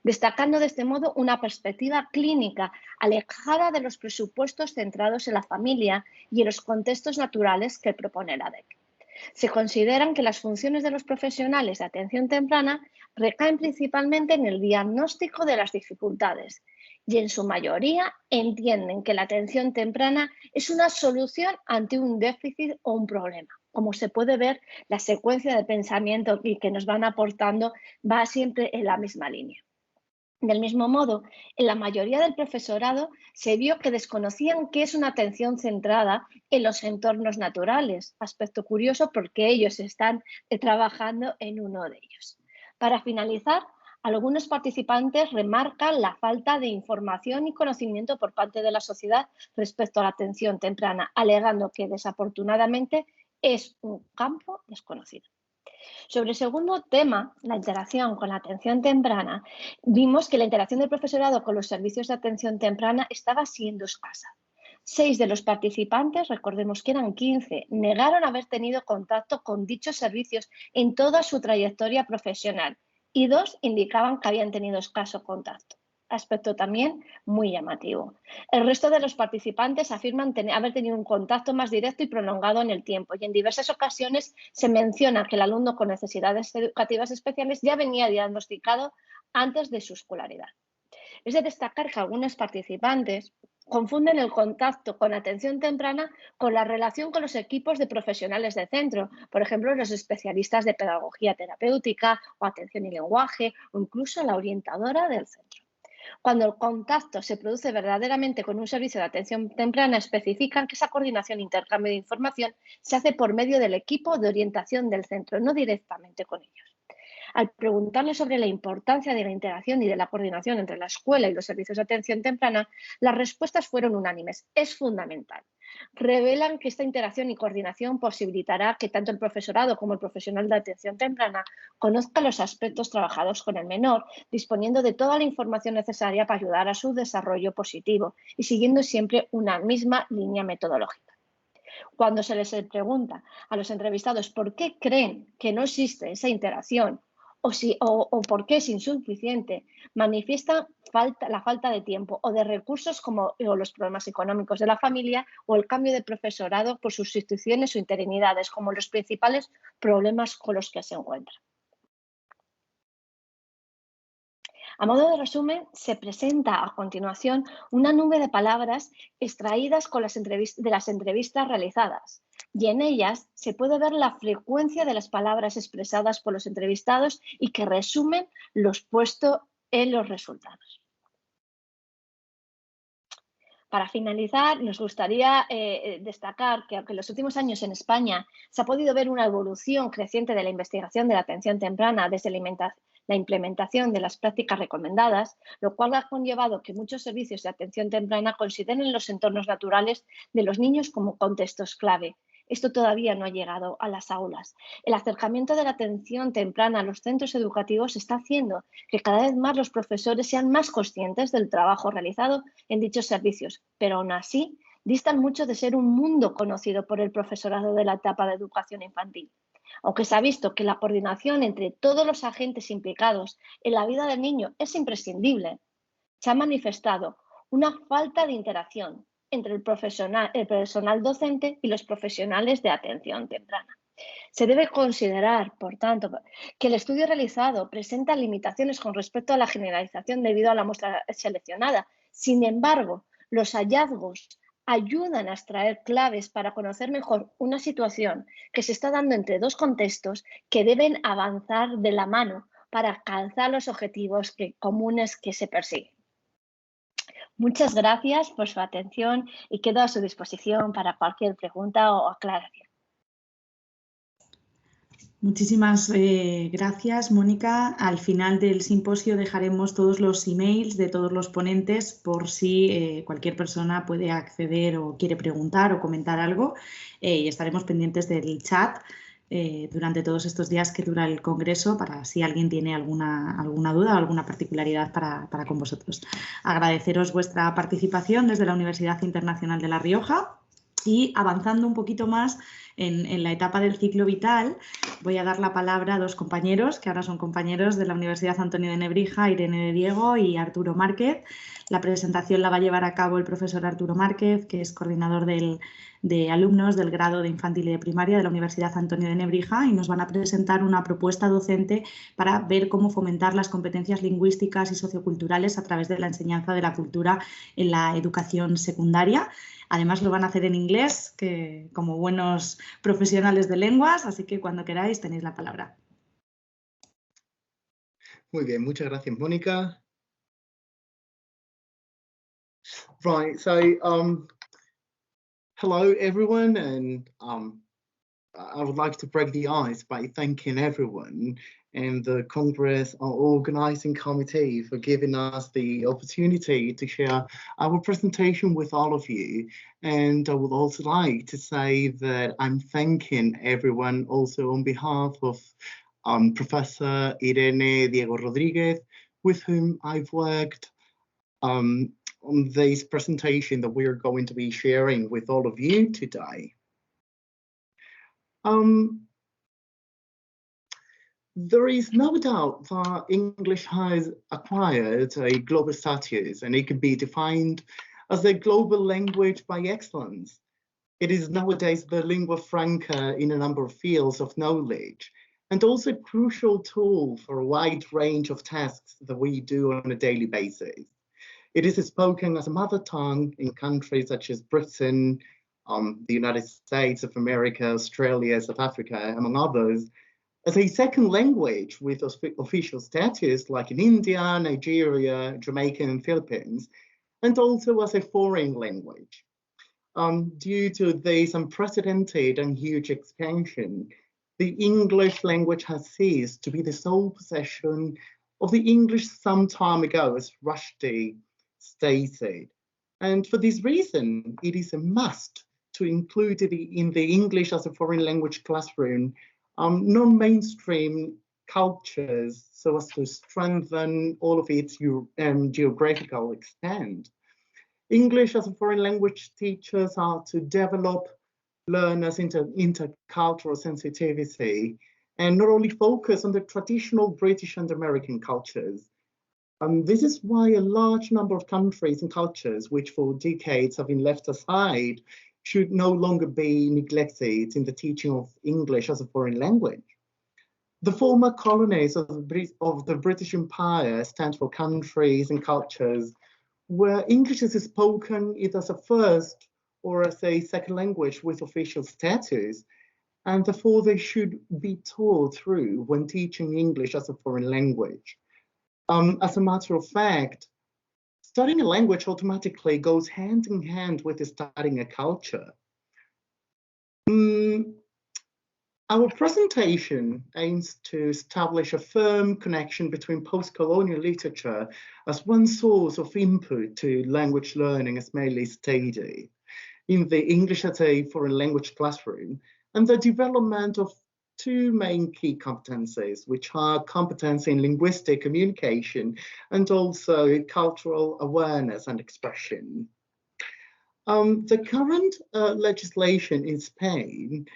destacando de este modo una perspectiva clínica alejada de los presupuestos centrados en la familia y en los contextos naturales que propone la DEC. Se consideran que las funciones de los profesionales de atención temprana recaen principalmente en el diagnóstico de las dificultades y en su mayoría entienden que la atención temprana es una solución ante un déficit o un problema. Como se puede ver, la secuencia de pensamiento que nos van aportando va siempre en la misma línea. Del mismo modo, en la mayoría del profesorado se vio que desconocían qué es una atención centrada en los entornos naturales, aspecto curioso porque ellos están trabajando en uno de ellos. Para finalizar, algunos participantes remarcan la falta de información y conocimiento por parte de la sociedad respecto a la atención temprana, alegando que desafortunadamente es un campo desconocido. Sobre el segundo tema, la interacción con la atención temprana, vimos que la interacción del profesorado con los servicios de atención temprana estaba siendo escasa. 6 de los participantes, recordemos que eran 15, negaron haber tenido contacto con dichos servicios en toda su trayectoria profesional y 2 indicaban que habían tenido escaso contacto. Aspecto también muy llamativo. El resto de los participantes afirman haber tenido un contacto más directo y prolongado en el tiempo y en diversas ocasiones se menciona que el alumno con necesidades educativas especiales ya venía diagnosticado antes de su escolaridad. Es de destacar que algunos participantes confunden el contacto con atención temprana con la relación con los equipos de profesionales de centro, por ejemplo, los especialistas de pedagogía terapéutica o atención y lenguaje o incluso la orientadora del centro. Cuando el contacto se produce verdaderamente con un servicio de atención temprana, especifican que esa coordinación e intercambio de información se hace por medio del equipo de orientación del centro, no directamente con ellos. Al preguntarle sobre la importancia de la interacción y de la coordinación entre la escuela y los servicios de atención temprana, las respuestas fueron unánimes. Es fundamental. Revelan que esta interacción y coordinación posibilitará que tanto el profesorado como el profesional de atención temprana conozca los aspectos trabajados con el menor, disponiendo de toda la información necesaria para ayudar a su desarrollo positivo y siguiendo siempre una misma línea metodológica. Cuando se les pregunta a los entrevistados por qué creen que no existe esa interacción o por qué es insuficiente, manifiestan la falta de tiempo o de recursos como los problemas económicos de la familia o el cambio de profesorado por sustituciones o interinidades como los principales problemas con los que se encuentran. A modo de resumen, se presenta a continuación una nube de palabras extraídas de las entrevistas realizadas y en ellas se puede ver la frecuencia de las palabras expresadas por los entrevistados y que resumen lo expuesto en los resultados. Para finalizar, nos gustaría destacar que aunque en los últimos años en España se ha podido ver una evolución creciente de la investigación de la atención temprana desde la implementación de las prácticas recomendadas, lo cual ha conllevado que muchos servicios de atención temprana consideren los entornos naturales de los niños como contextos clave. Esto todavía no ha llegado a las aulas. El acercamiento de la atención temprana a los centros educativos está haciendo que cada vez más los profesores sean más conscientes del trabajo realizado en dichos servicios, pero aún así distan mucho de ser un mundo conocido por el profesorado de la etapa de educación infantil. Aunque se ha visto que la coordinación entre todos los agentes implicados en la vida del niño es imprescindible, se ha manifestado una falta de interacción entre el personal docente y los profesionales de atención temprana. Se debe considerar, por tanto, que el estudio realizado presenta limitaciones con respecto a la generalización debido a la muestra seleccionada. Sin embargo, los hallazgos ayudan a extraer claves para conocer mejor una situación que se está dando entre dos contextos que deben avanzar de la mano para alcanzar los objetivos comunes que se persiguen. Muchas gracias por su atención y quedo a su disposición para cualquier pregunta o aclaración. Muchísimas gracias, Mónica. Al final del simposio dejaremos todos los emails de todos los ponentes por si cualquier persona puede acceder o quiere preguntar o comentar algo y estaremos pendientes del chat durante todos estos días que dura el congreso para si alguien tiene alguna duda o alguna particularidad para con vosotros. Agradeceros vuestra participación desde la Universidad Internacional de La Rioja Y avanzando un poquito más en la etapa del ciclo vital, voy a dar la palabra a dos compañeros, que ahora son compañeros de la Universidad Antonio de Nebrija, Irene de Diego y Arturo Márquez. La presentación la va a llevar a cabo el profesor Arturo Márquez, que es coordinador de alumnos del grado de infantil y de primaria de la Universidad Antonio de Nebrija, y nos van a presentar una propuesta docente para ver cómo fomentar las competencias lingüísticas y socioculturales a través de la enseñanza de la cultura en la educación secundaria. Además lo van a hacer en inglés, que como buenos profesionales de lenguas, así que cuando queráis tenéis la palabra. Muy bien, muchas gracias, Mónica. Right, so hello everyone, and I would like to break the ice by thanking everyone and the Congress Organizing Committee for giving us the opportunity to share our presentation with all of you. And I would also like to say that I'm thanking everyone also on behalf of Professor Irene Diego Rodriguez, with whom I've worked on this presentation that we are going to be sharing with all of you today. There is no doubt that English has acquired a global status, and it can be defined as a global language by excellence. It is nowadays the lingua franca in a number of fields of knowledge, and also a crucial tool for a wide range of tasks that we do on a daily basis. It is spoken as a mother tongue in countries such as Britain, the United States of America, Australia, South Africa, among others, as a second language with official status like in India, Nigeria, Jamaica, and Philippines, and also as a foreign language. Due to this unprecedented and huge expansion, the English language has ceased to be the sole possession of the English some time ago, as Rushdie stated. And for this reason, it is a must to include it in the English as a foreign language classroom non-mainstream cultures, so as to strengthen all of its geographical extent. English as a foreign language teachers are to develop learners into intercultural sensitivity and not only focus on the traditional British and American cultures. This is why a large number of countries and cultures, which for decades have been left aside, should no longer be neglected in the teaching of English as a foreign language. The former colonies of the British Empire stand for countries and cultures where English is spoken either as a first or as a second language with official status, and therefore they should be taught through when teaching English as a foreign language. As a matter of fact, studying a language automatically goes hand in hand with studying a culture. Our presentation aims to establish a firm connection between post-colonial literature as one source of input to language learning, as mainly stated, in the English as a foreign language classroom, and the development of two main key competencies, which are competency in linguistic communication and also cultural awareness and expression. The current legislation in Spain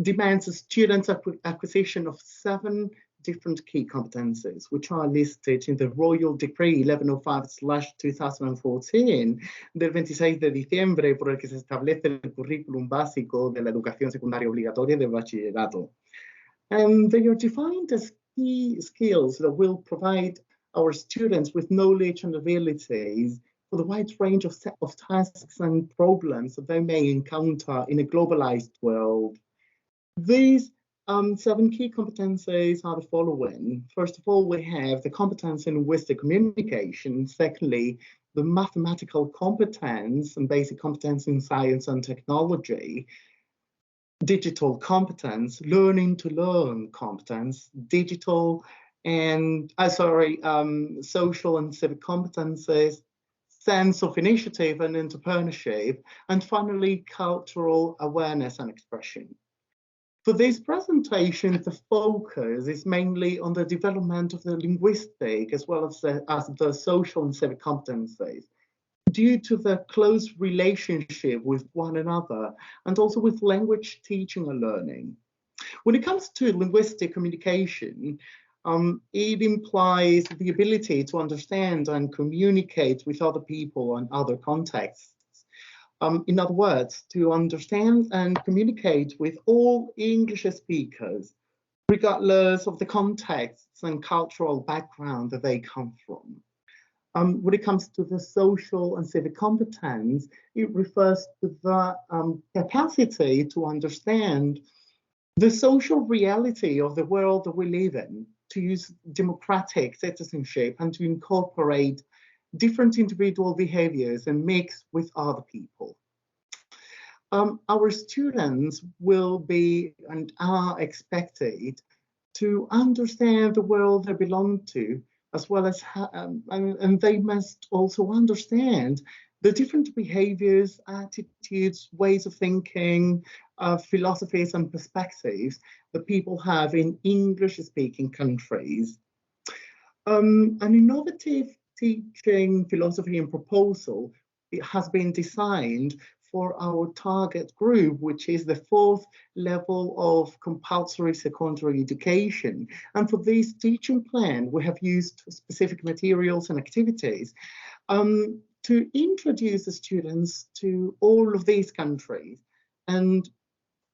demands a student's acquisition of 7 different key competencies, which are listed in the Royal Decree 1105/2014 del 26 de diciembre, por el que se establece el currículum básico de la educación secundaria obligatoria de bachillerato. And they are defined as key skills that will provide our students with knowledge and abilities for the wide range of tasks and problems that they may encounter in a globalized world. These 7 key competencies are the following. First of all, we have the competence in linguistic communication. Secondly, the mathematical competence and basic competence in science and technology. Digital competence, learning to learn competence, digital and, social and civic competences, sense of initiative and entrepreneurship, and finally, cultural awareness and expression. For this presentation, the focus is mainly on the development of the linguistic as well as the social and civic competencies. due to the close relationship with one another and also with language teaching and learning. When it comes to linguistic communication, it implies the ability to understand and communicate with other people and other contexts. In other words, to understand and communicate with all English speakers, regardless of the contexts and cultural background that they come from. When it comes to the social and civic competence, it refers to the capacity to understand the social reality of the world that we live in, to use democratic citizenship and to incorporate different individual behaviors and mix with other people. Our students will be and are expected to understand the world they belong to, as well as, and they must also understand the different behaviors, attitudes, ways of thinking, philosophies and perspectives that people have in English-speaking countries. An innovative teaching philosophy and proposal, it has been designed for our target group, which is the 4th level of compulsory secondary education. And for this teaching plan, we have used specific materials and activities to introduce the students to all of these countries. And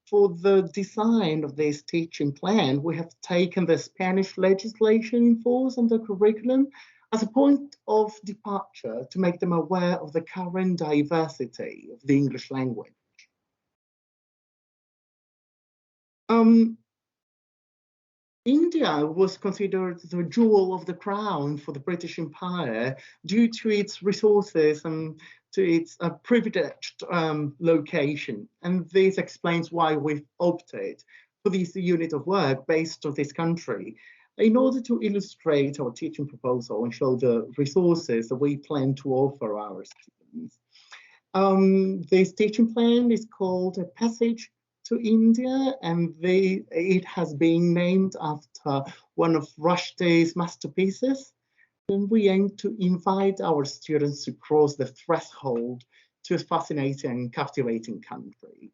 for the design of this teaching plan, we have taken the Spanish legislation in force on the curriculum as a point of departure to make them aware of the current diversity of the English language. India was considered the jewel of the crown for the British Empire due to its resources and to its privileged location. And this explains why we've opted for this unit of work based on this country, in order to illustrate our teaching proposal and show the resources that we plan to offer our students. This teaching plan is called A Passage to India, and it has been named after one of Rushdie's masterpieces. And we aim to invite our students to cross the threshold to a fascinating and captivating country.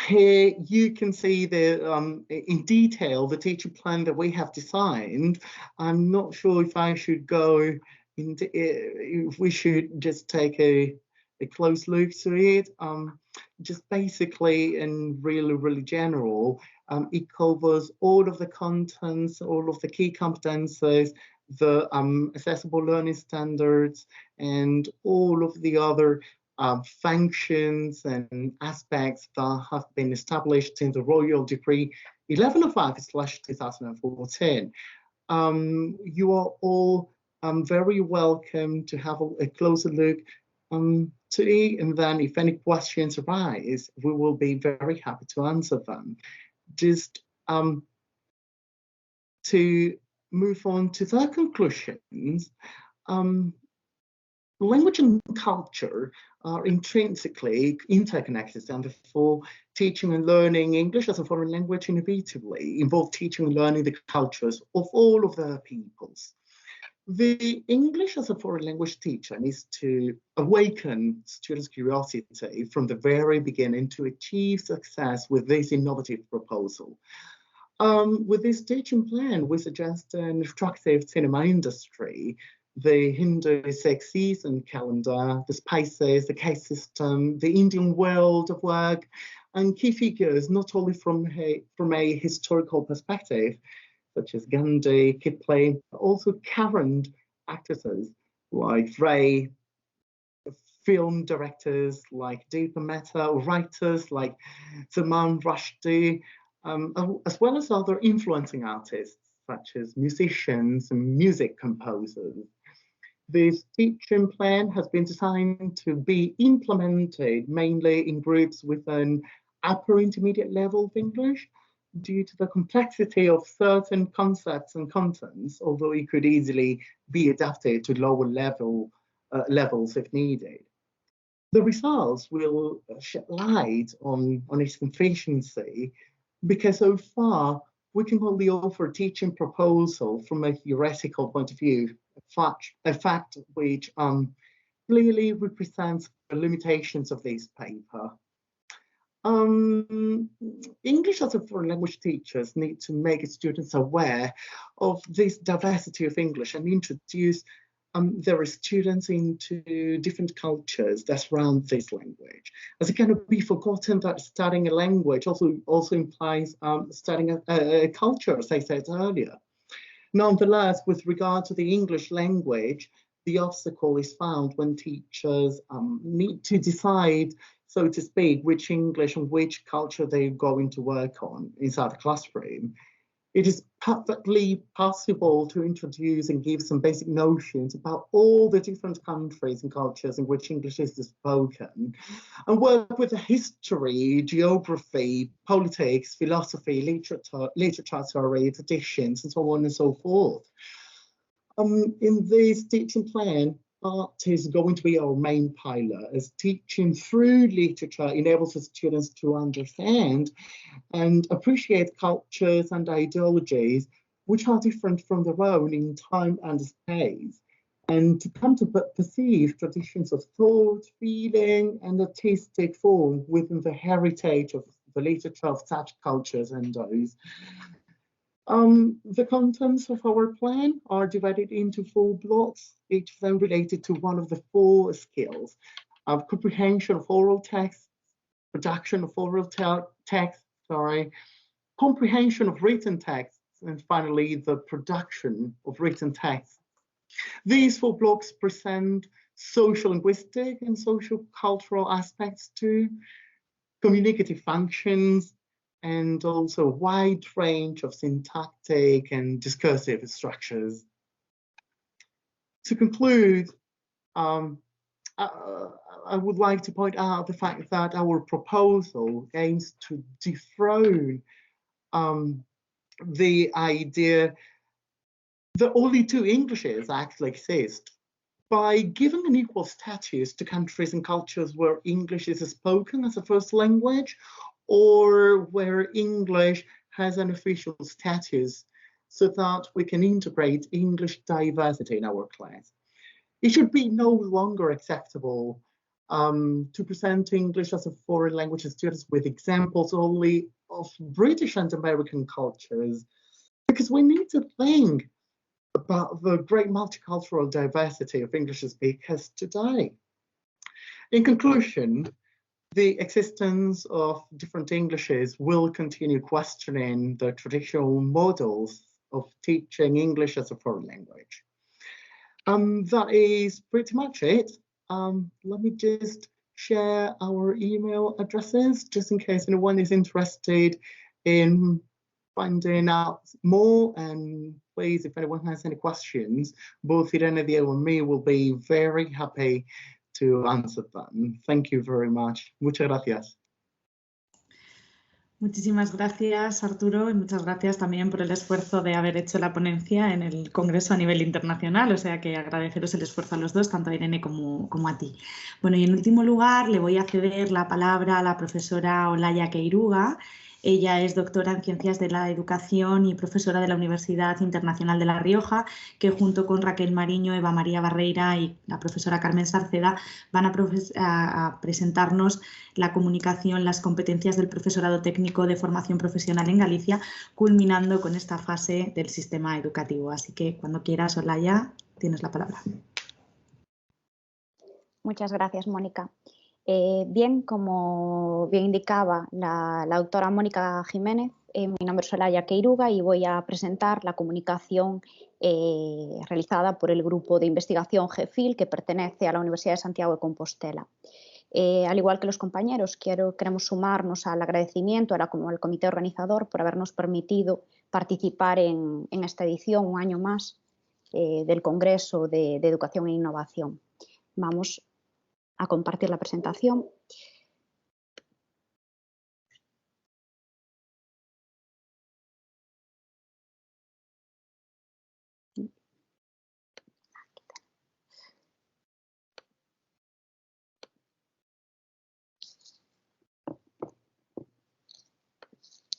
Here you can see in detail the teaching plan that we have designed. I'm not sure if I should go into if we should just take a close look to it. Just basically and really general, it covers all of the contents, all of the key competences, the accessible learning standards, and all of the other functions and aspects that have been established in the Royal Decree 1105/2014. You are all very welcome to have a closer look to it, and then if any questions arise, we will be very happy to answer them. Just to move on to the conclusions, language and culture are intrinsically interconnected, and therefore teaching and learning English as a foreign language inevitably involve teaching and learning the cultures of all of the peoples. The English as a foreign language teacher needs to awaken students' curiosity from the very beginning to achieve success with this innovative proposal. With this teaching plan, we suggest an attractive cinema industry, the Hindu six-season calendar, the spices, the caste system, the Indian world of work, and key figures not only from a historical perspective, such as Gandhi, Kipling, but also current actors like Ray, film directors like Deepa Mehta, writers like Salman Rushdie, as well as other influencing artists such as musicians and music composers. This teaching plan has been designed to be implemented mainly in groups with an upper intermediate level of English due to the complexity of certain concepts and contents, although it could easily be adapted to lower levels if needed. The results will shed light on its efficiency, because so far we can only offer a teaching proposal from a theoretical point of view, a fact which clearly represents the limitations of this paper. English as a foreign language teachers need to make students aware of this diversity of English and introduce their students into different cultures that surround this language. As it cannot be forgotten that studying a language also implies studying a culture, as I said earlier. Nonetheless, with regard to the English language, the obstacle is found when teachers need to decide, so to speak, which English and which culture they're going to work on inside the classroom. It is perfectly possible to introduce and give some basic notions about all the different countries and cultures in which English is spoken, and work with the history, geography, politics, philosophy, literature, traditions, and so on and so forth. In this teaching plan, art is going to be our main pillar, as teaching through literature enables the students to understand and appreciate cultures and ideologies which are different from their own in time and space, and to come to perceive traditions of thought, feeling, and artistic form within the heritage of the literature of such cultures and those. The contents of our plan are divided into 4 blocks, each of them related to one of the 4 skills of comprehension of oral text, production of oral text, comprehension of written texts, and finally the production of written texts. These 4 blocks present social linguistic and social cultural aspects too, communicative functions, and also a wide range of syntactic and discursive structures. To conclude, I would like to point out the fact that our proposal aims to dethrone the idea that only 2 Englishes actually exist by giving an equal status to countries and cultures where English is spoken as a first language, or where English has an official status, so that we can integrate English diversity in our class. It should be no longer acceptable to present English as a foreign language to students with examples only of British and American cultures, because we need to think about the great multicultural diversity of English speakers today. In conclusion, the existence of different Englishes will continue questioning the traditional models of teaching English as a foreign language. That is pretty much it. Let me just share our email addresses, just in case anyone is interested in finding out more. And please, if anyone has any questions, both Irene, Diego, and me will be very happy to answer them. Thank you very much. Muchas gracias. Muchísimas gracias, Arturo, y muchas gracias también por el esfuerzo de haber hecho la ponencia en el Congreso a nivel internacional, o sea que agradeceros el esfuerzo a los dos, tanto a Irene como a ti. Bueno, y en último lugar le voy a ceder la palabra a la profesora Olaya Queiruga. Ella es doctora en Ciencias de la Educación y profesora de la Universidad Internacional de La Rioja, que junto con Raquel Mariño, Eva María Barreira y la profesora Carmen Sarceda van a presentarnos la comunicación, las competencias del profesorado técnico de formación profesional en Galicia, culminando con esta fase del sistema educativo. Así que cuando quieras, Olaya, tienes la palabra. Muchas gracias, Mónica. Bien, como bien indicaba la doctora Mónica Jiménez, mi nombre es Olaya Queiruga y voy a presentar la comunicación realizada por el grupo de investigación GEFIL, que pertenece a la Universidad de Santiago de Compostela. Al igual que los compañeros, queremos sumarnos al agradecimiento al comité organizador por habernos permitido participar en esta edición un año más del Congreso de Educación e Innovación. Vamos a compartir la presentación.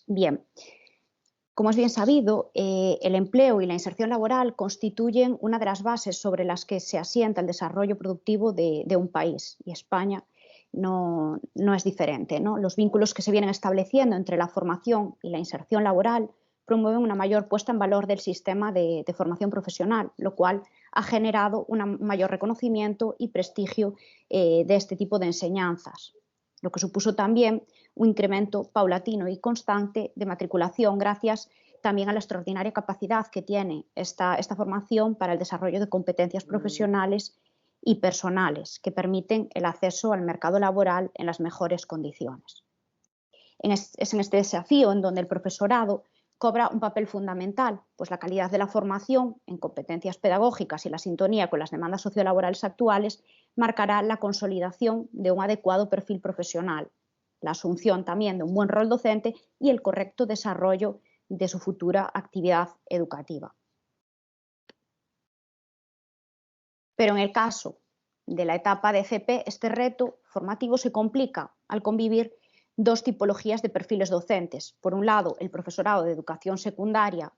Bien, Como es bien sabido, el empleo y la inserción laboral constituyen una de las bases sobre las que se asienta el desarrollo productivo de un país, y España no es diferente, ¿no? Los vínculos que se vienen estableciendo entre la formación y la inserción laboral promueven una mayor puesta en valor del sistema de formación profesional, lo cual ha generado un mayor reconocimiento y prestigio de este tipo de enseñanzas, lo que supuso también un incremento paulatino y constante de matriculación gracias también a la extraordinaria capacidad que tiene esta formación para el desarrollo de competencias profesionales y personales que permiten el acceso al mercado laboral en las mejores condiciones. Es en este desafío en donde el profesorado cobra un papel fundamental, pues la calidad de la formación en competencias pedagógicas y la sintonía con las demandas sociolaborales actuales marcará la consolidación de un adecuado perfil profesional, la asunción también de un buen rol docente y el correcto desarrollo de su futura actividad educativa. Pero en el caso de la etapa de FP, este reto formativo se complica al convivir dos tipologías de perfiles docentes. Por un lado, el profesorado de educación secundaria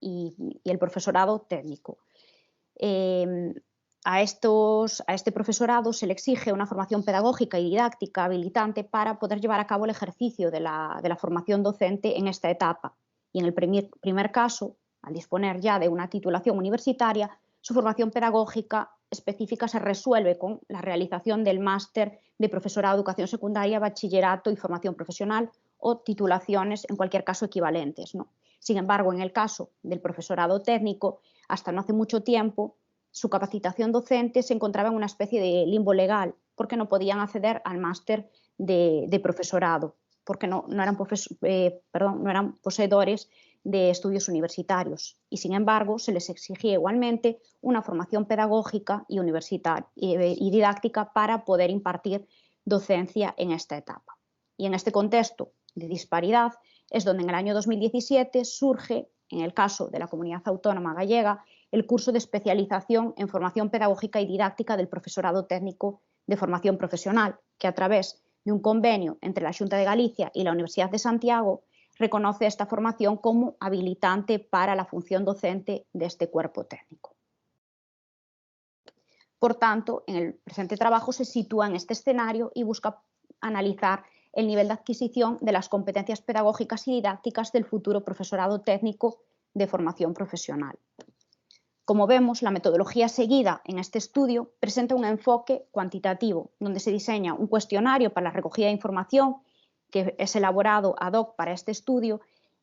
y el profesorado técnico. A este profesorado se le exige una formación pedagógica y didáctica habilitante para poder llevar a cabo el ejercicio de la formación docente en esta etapa. Y en el primer caso, al disponer ya de una titulación universitaria, su formación pedagógica específica se resuelve con la realización del máster de profesorado de educación secundaria, bachillerato y formación profesional o titulaciones, en cualquier caso, equivalentes, ¿no? Sin embargo, en el caso del profesorado técnico, hasta no hace mucho tiempo, su capacitación docente se encontraba en una especie de limbo legal, porque no podían acceder al máster de profesorado, porque no eran poseedores de estudios universitarios, y sin embargo se les exigía igualmente una formación pedagógica y didáctica para poder impartir docencia en esta etapa. Y en este contexto de disparidad es donde en el año 2017 surge, en el caso de la Comunidad Autónoma Gallega, el curso de especialización en formación pedagógica y didáctica del profesorado técnico de formación profesional, que a través de un convenio entre la Xunta de Galicia y la Universidad de Santiago reconoce esta formación como habilitante para la función docente de este cuerpo técnico. Por tanto, en el presente trabajo se sitúa en este escenario y busca analizar el nivel de adquisición de las competencias pedagógicas y didácticas del futuro profesorado técnico de formación profesional. Como vemos, la metodología seguida en este estudio presenta un enfoque cuantitativo, donde se diseña un cuestionario para la recogida de información que es elaborado ad hoc para este estudio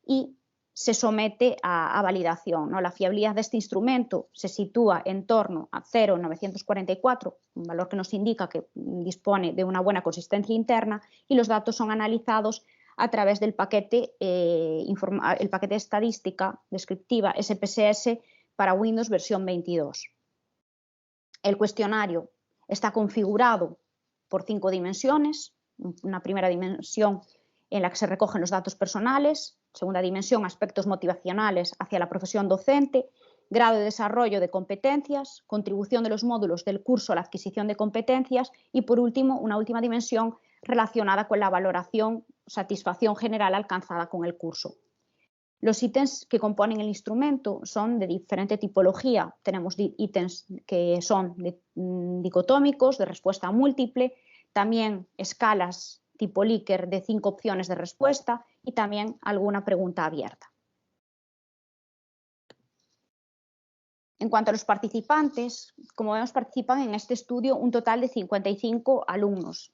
y se somete a validación, ¿no? La fiabilidad de este instrumento se sitúa en torno a 0,944, un valor que nos indica que dispone de una buena consistencia interna, y los datos son analizados a través del paquete de estadística descriptiva SPSS para Windows versión 22. El cuestionario está configurado por 5 dimensiones. Una primera dimensión en la que se recogen los datos personales, segunda dimensión, aspectos motivacionales hacia la profesión docente, grado de desarrollo de competencias, contribución de los módulos del curso a la adquisición de competencias y, por último, una última dimensión relacionada con la valoración, satisfacción general alcanzada con el curso. Los ítems que componen el instrumento son de diferente tipología. Tenemos ítems que son dicotómicos, de respuesta múltiple, también escalas tipo Likert de 5 opciones de respuesta y también alguna pregunta abierta. En cuanto a los participantes, como vemos, participan en este estudio un total de 55 alumnos.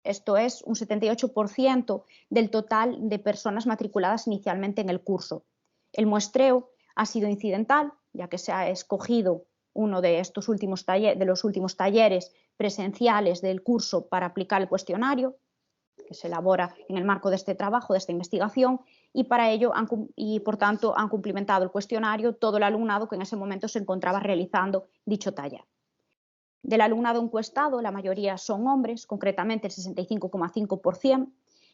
Esto es un 78% del total de personas matriculadas inicialmente en el curso. El muestreo ha sido incidental, ya que se ha escogido uno de los últimos talleres presenciales del curso para aplicar el cuestionario, que se elabora en el marco de este trabajo, de esta investigación, y para ello por tanto han cumplimentado el cuestionario todo el alumnado que en ese momento se encontraba realizando dicho taller. Del alumnado encuestado, la mayoría son hombres, concretamente el 65,5%,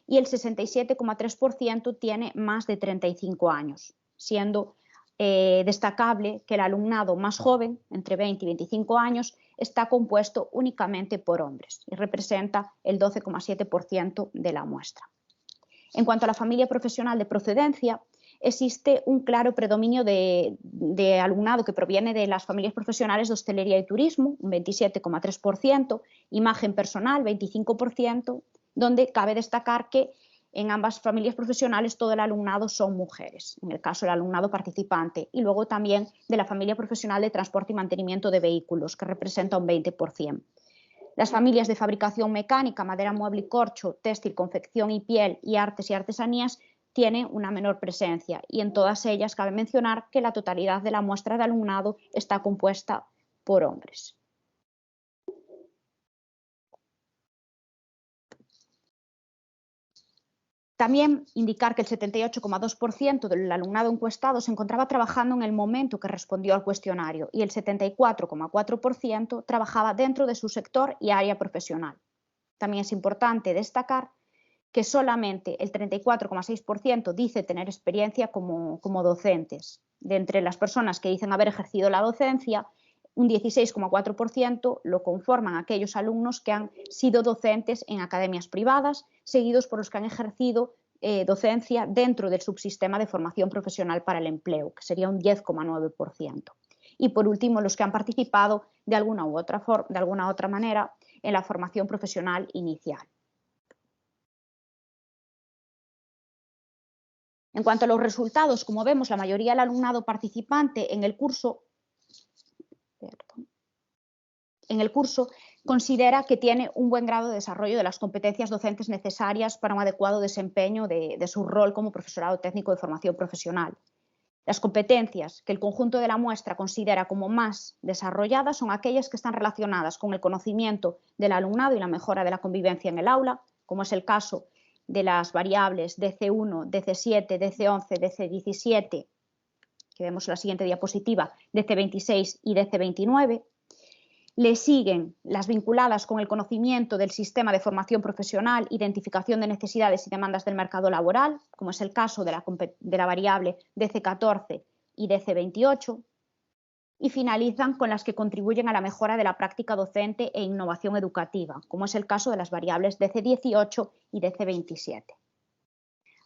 y el 67,3% tiene más de 35 años, siendo destacable que el alumnado más joven, entre 20 y 25 años, está compuesto únicamente por hombres y representa el 12,7% de la muestra. En cuanto a la familia profesional de procedencia, existe un claro predominio de alumnado que proviene de las familias profesionales de hostelería y turismo, un 27,3%, imagen personal, 25%, donde cabe destacar que en ambas familias profesionales todo el alumnado son mujeres, en el caso del alumnado participante, y luego también de la familia profesional de transporte y mantenimiento de vehículos, que representa un 20%. Las familias de fabricación mecánica, madera, mueble y corcho, textil, confección y piel y artes y artesanías tienen una menor presencia, y en todas ellas cabe mencionar que la totalidad de la muestra de alumnado está compuesta por hombres. También indicar que el 78,2% del alumnado encuestado se encontraba trabajando en el momento que respondió al cuestionario y el 74,4% trabajaba dentro de su sector y área profesional. También es importante destacar que solamente el 34,6% dice tener experiencia como docentes. De entre las personas que dicen haber ejercido la docencia, un 16,4% lo conforman aquellos alumnos que han sido docentes en academias privadas, seguidos por los que han ejercido docencia dentro del subsistema de formación profesional para el empleo, que sería un 10,9%. Y por último, los que han participado de alguna u otra manera en la formación profesional inicial. En cuanto a los resultados, como vemos, la mayoría del alumnado participante en el curso considera que tiene un buen grado de desarrollo de las competencias docentes necesarias para un adecuado desempeño de su rol como profesorado técnico de formación profesional. Las competencias que el conjunto de la muestra considera como más desarrolladas son aquellas que están relacionadas con el conocimiento del alumnado y la mejora de la convivencia en el aula, como es el caso de las variables DC1, DC7, DC11, DC17, que vemos en la siguiente diapositiva, DC26 y DC29. Le siguen las vinculadas con el conocimiento del sistema de formación profesional, identificación de necesidades y demandas del mercado laboral, como es el caso de la variable DC14 y DC28. Y finalizan con las que contribuyen a la mejora de la práctica docente e innovación educativa, como es el caso de las variables DC18 y DC27.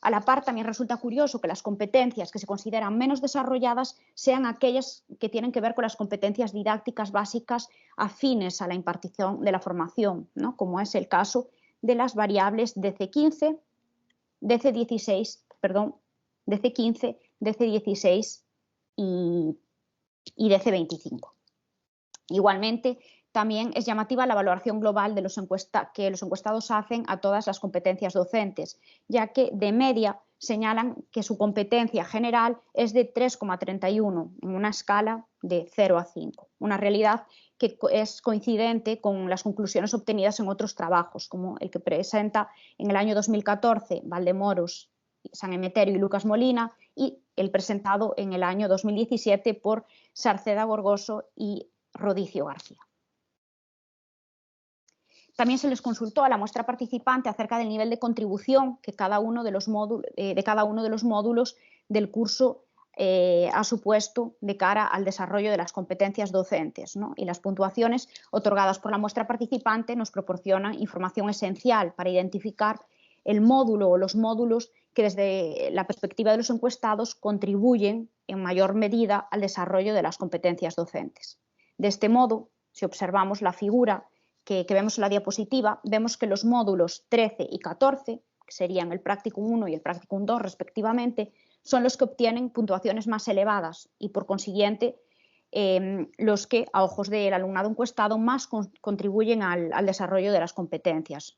A la par, también resulta curioso que las competencias que se consideran menos desarrolladas sean aquellas que tienen que ver con las competencias didácticas básicas afines a la impartición de la formación, ¿no? Como es el caso de las variables DC15, DC16 y DC25. Igualmente, también es llamativa la valoración global de que los encuestados hacen a todas las competencias docentes, ya que de media señalan que su competencia general es de 3,31 en una escala de 0 a 5, una realidad que es coincidente con las conclusiones obtenidas en otros trabajos, como el que presenta en el año 2014 Valdemoros, San Emeterio y Lucas Molina, y el presentado en el año 2017 por Sarceda Gorgoso y Rodicio García. También se les consultó a la muestra participante acerca del nivel de contribución que cada uno de los módulos del curso ha supuesto de cara al desarrollo de las competencias docentes, ¿no? Y las puntuaciones otorgadas por la muestra participante nos proporcionan información esencial para identificar el módulo o los módulos que desde la perspectiva de los encuestados contribuyen en mayor medida al desarrollo de las competencias docentes. De este modo, si observamos la figura que vemos en la diapositiva, vemos que los módulos 13 y 14, que serían el Practicum 1 y el Practicum 2 respectivamente, son los que obtienen puntuaciones más elevadas y, por consiguiente, los que, a ojos del alumnado encuestado, más contribuyen al desarrollo de las competencias.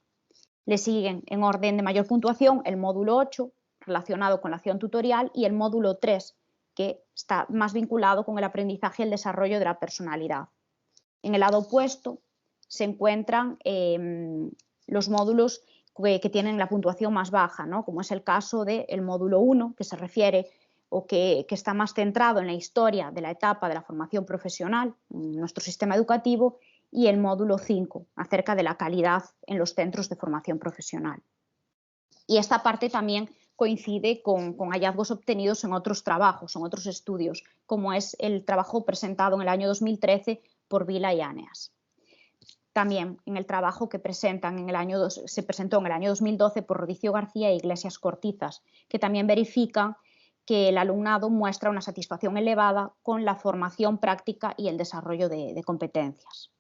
Le siguen en orden de mayor puntuación el módulo 8, relacionado con la acción tutorial, y el módulo 3, que está más vinculado con el aprendizaje y el desarrollo de la personalidad. En el lado opuesto se encuentran los módulos que tienen la puntuación más baja, ¿no? Como es el caso del módulo 1, que se refiere o que está más centrado en la historia de la etapa de la formación profesional en nuestro sistema educativo, y el módulo 5, acerca de la calidad en los centros de formación profesional. Y esta parte también coincide con hallazgos obtenidos en otros trabajos, en otros estudios, como es el trabajo presentado en el año 2013 por Vila y Aneas. También en el trabajo que se presentó en el año 2012 por Rodicio García e Iglesias Cortizas, que también verifican que el alumnado muestra una satisfacción elevada con la formación práctica y el desarrollo de competencias.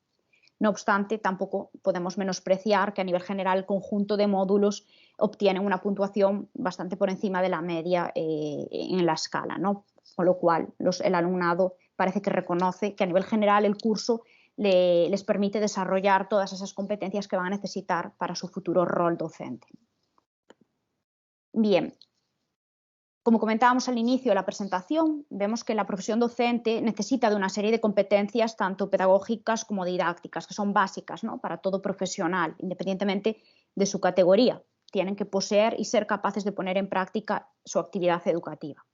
No obstante, tampoco podemos menospreciar que a nivel general el conjunto de módulos obtienen una puntuación bastante por encima de la media en la escala, ¿no? Con lo cual el alumnado parece que reconoce que a nivel general el curso les permite desarrollar todas esas competencias que van a necesitar para su futuro rol docente. Bien, como comentábamos al inicio de la presentación, vemos que la profesión docente necesita de una serie de competencias tanto pedagógicas como didácticas, que son básicas, ¿no?, para todo profesional, independientemente de su categoría. Tienen que poseer y ser capaces de poner en práctica su actividad educativa.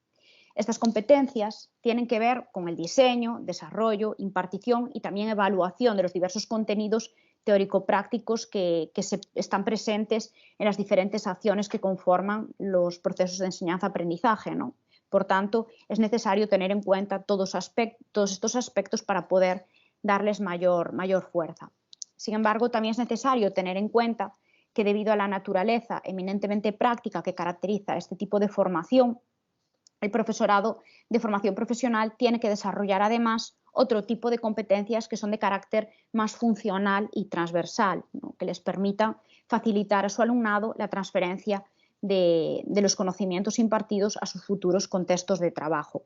Estas competencias tienen que ver con el diseño, desarrollo, impartición y también evaluación de los diversos contenidos teórico-prácticos que están presentes en las diferentes acciones que conforman los procesos de enseñanza-aprendizaje, ¿no? Por tanto, es necesario tener en cuenta todos estos aspectos para poder darles mayor fuerza. Sin embargo, también es necesario tener en cuenta que debido a la naturaleza eminentemente práctica que caracteriza este tipo de formación, el profesorado de formación profesional tiene que desarrollar además otro tipo de competencias que son de carácter más funcional y transversal, ¿no?, que les permitan facilitar a su alumnado la transferencia de los conocimientos impartidos a sus futuros contextos de trabajo.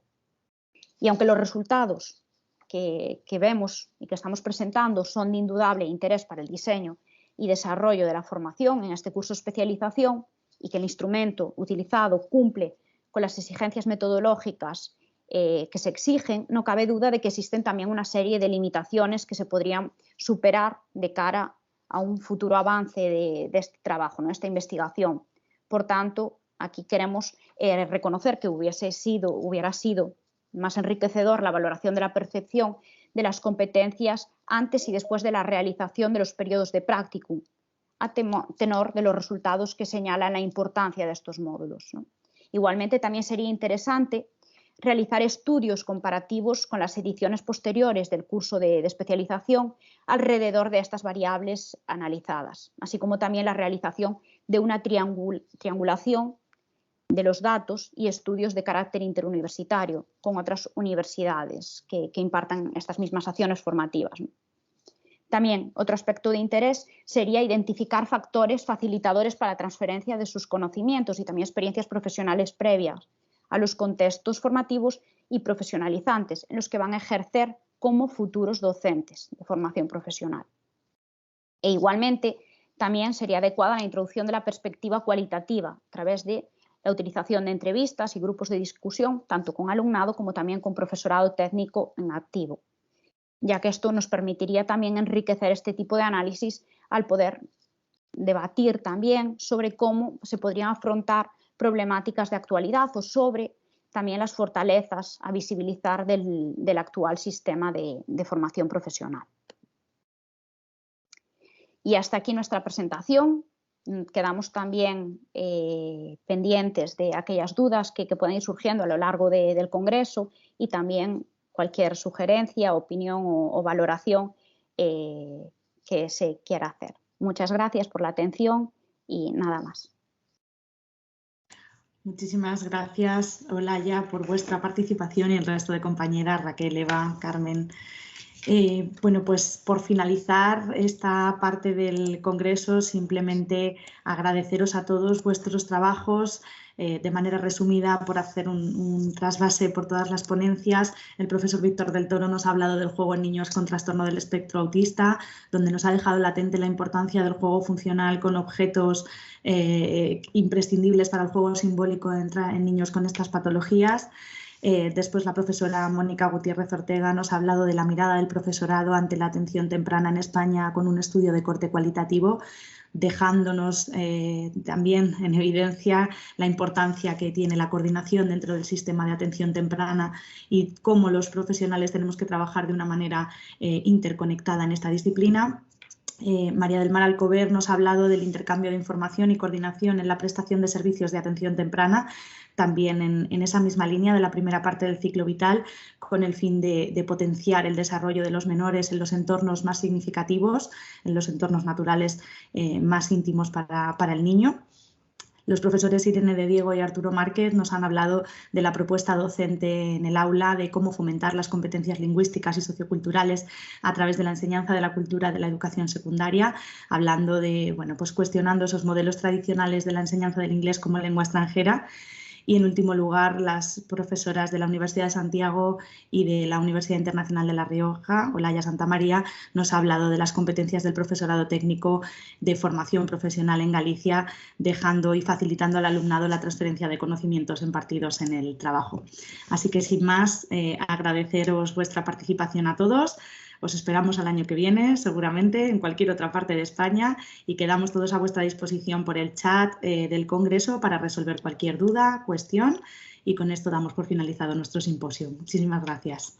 Y aunque los resultados que vemos y que estamos presentando son de indudable interés para el diseño y desarrollo de la formación en este curso de especialización y que el instrumento utilizado cumple con las exigencias metodológicas que se exigen, no cabe duda de que existen también una serie de limitaciones que se podrían superar de cara a un futuro avance de este trabajo, ¿no?, esta investigación. Por tanto, aquí queremos reconocer que hubiera sido más enriquecedor la valoración de la percepción de las competencias antes y después de la realización de los periodos de practicum, a tenor de los resultados que señalan la importancia de estos módulos, ¿no? Igualmente, también sería interesante realizar estudios comparativos con las ediciones posteriores del curso de especialización alrededor de estas variables analizadas, así como también la realización de una triangulación de los datos y estudios de carácter interuniversitario con otras universidades que impartan estas mismas acciones formativas, ¿no? También otro aspecto de interés sería identificar factores facilitadores para la transferencia de sus conocimientos y también experiencias profesionales previas a los contextos formativos y profesionalizantes en los que van a ejercer como futuros docentes de formación profesional. E igualmente, también sería adecuada la introducción de la perspectiva cualitativa a través de la utilización de entrevistas y grupos de discusión, tanto con alumnado como también con profesorado técnico en activo, ya que esto nos permitiría también enriquecer este tipo de análisis al poder debatir también sobre cómo se podrían afrontar problemáticas de actualidad o sobre también las fortalezas a visibilizar del actual sistema de formación profesional. Y hasta aquí nuestra presentación. Quedamos también pendientes de aquellas dudas que pueden ir surgiendo a lo largo del Congreso y también cualquier sugerencia, opinión o valoración que se quiera hacer. Muchas gracias por la atención y nada más. Muchísimas gracias, Olaya, por vuestra participación y el resto de compañeras, Raquel, Eva, Carmen. Bueno, pues por finalizar esta parte del Congreso, simplemente agradeceros a todos vuestros trabajos, de manera resumida, por hacer un trasvase por todas las ponencias. El profesor Víctor del Toro nos ha hablado del juego en niños con trastorno del espectro autista, donde nos ha dejado latente la importancia del juego funcional con objetos imprescindibles para el juego simbólico en niños con estas patologías. Después la profesora Mónica Gutiérrez Ortega nos ha hablado de la mirada del profesorado ante la atención temprana en España con un estudio de corte cualitativo, dejándonos también en evidencia la importancia que tiene la coordinación dentro del sistema de atención temprana y cómo los profesionales tenemos que trabajar de una manera interconectada en esta disciplina. María del Mar Alcover nos ha hablado del intercambio de información y coordinación en la prestación de servicios de atención temprana, también en esa misma línea de la primera parte del ciclo vital, con el fin de potenciar el desarrollo de los menores en los entornos más significativos, en los entornos naturales más íntimos para el niño. Los profesores Irene de Diego y Arturo Márquez nos han hablado de la propuesta docente en el aula, de cómo fomentar las competencias lingüísticas y socioculturales a través de la enseñanza de la cultura de la educación secundaria, hablando de, bueno, pues cuestionando esos modelos tradicionales de la enseñanza del inglés como lengua extranjera. Y en último lugar, las profesoras de la Universidad de Santiago y de la Universidad Internacional de La Rioja, Olaya Santa María, nos ha hablado de las competencias del profesorado técnico de formación profesional en Galicia, dejando y facilitando al alumnado la transferencia de conocimientos impartidos en el trabajo. Así que sin más, agradeceros vuestra participación a todos. Os esperamos al año que viene, seguramente, en cualquier otra parte de España, y quedamos todos a vuestra disposición por el chat del Congreso para resolver cualquier duda, cuestión, y con esto damos por finalizado nuestro simposio. Muchísimas gracias.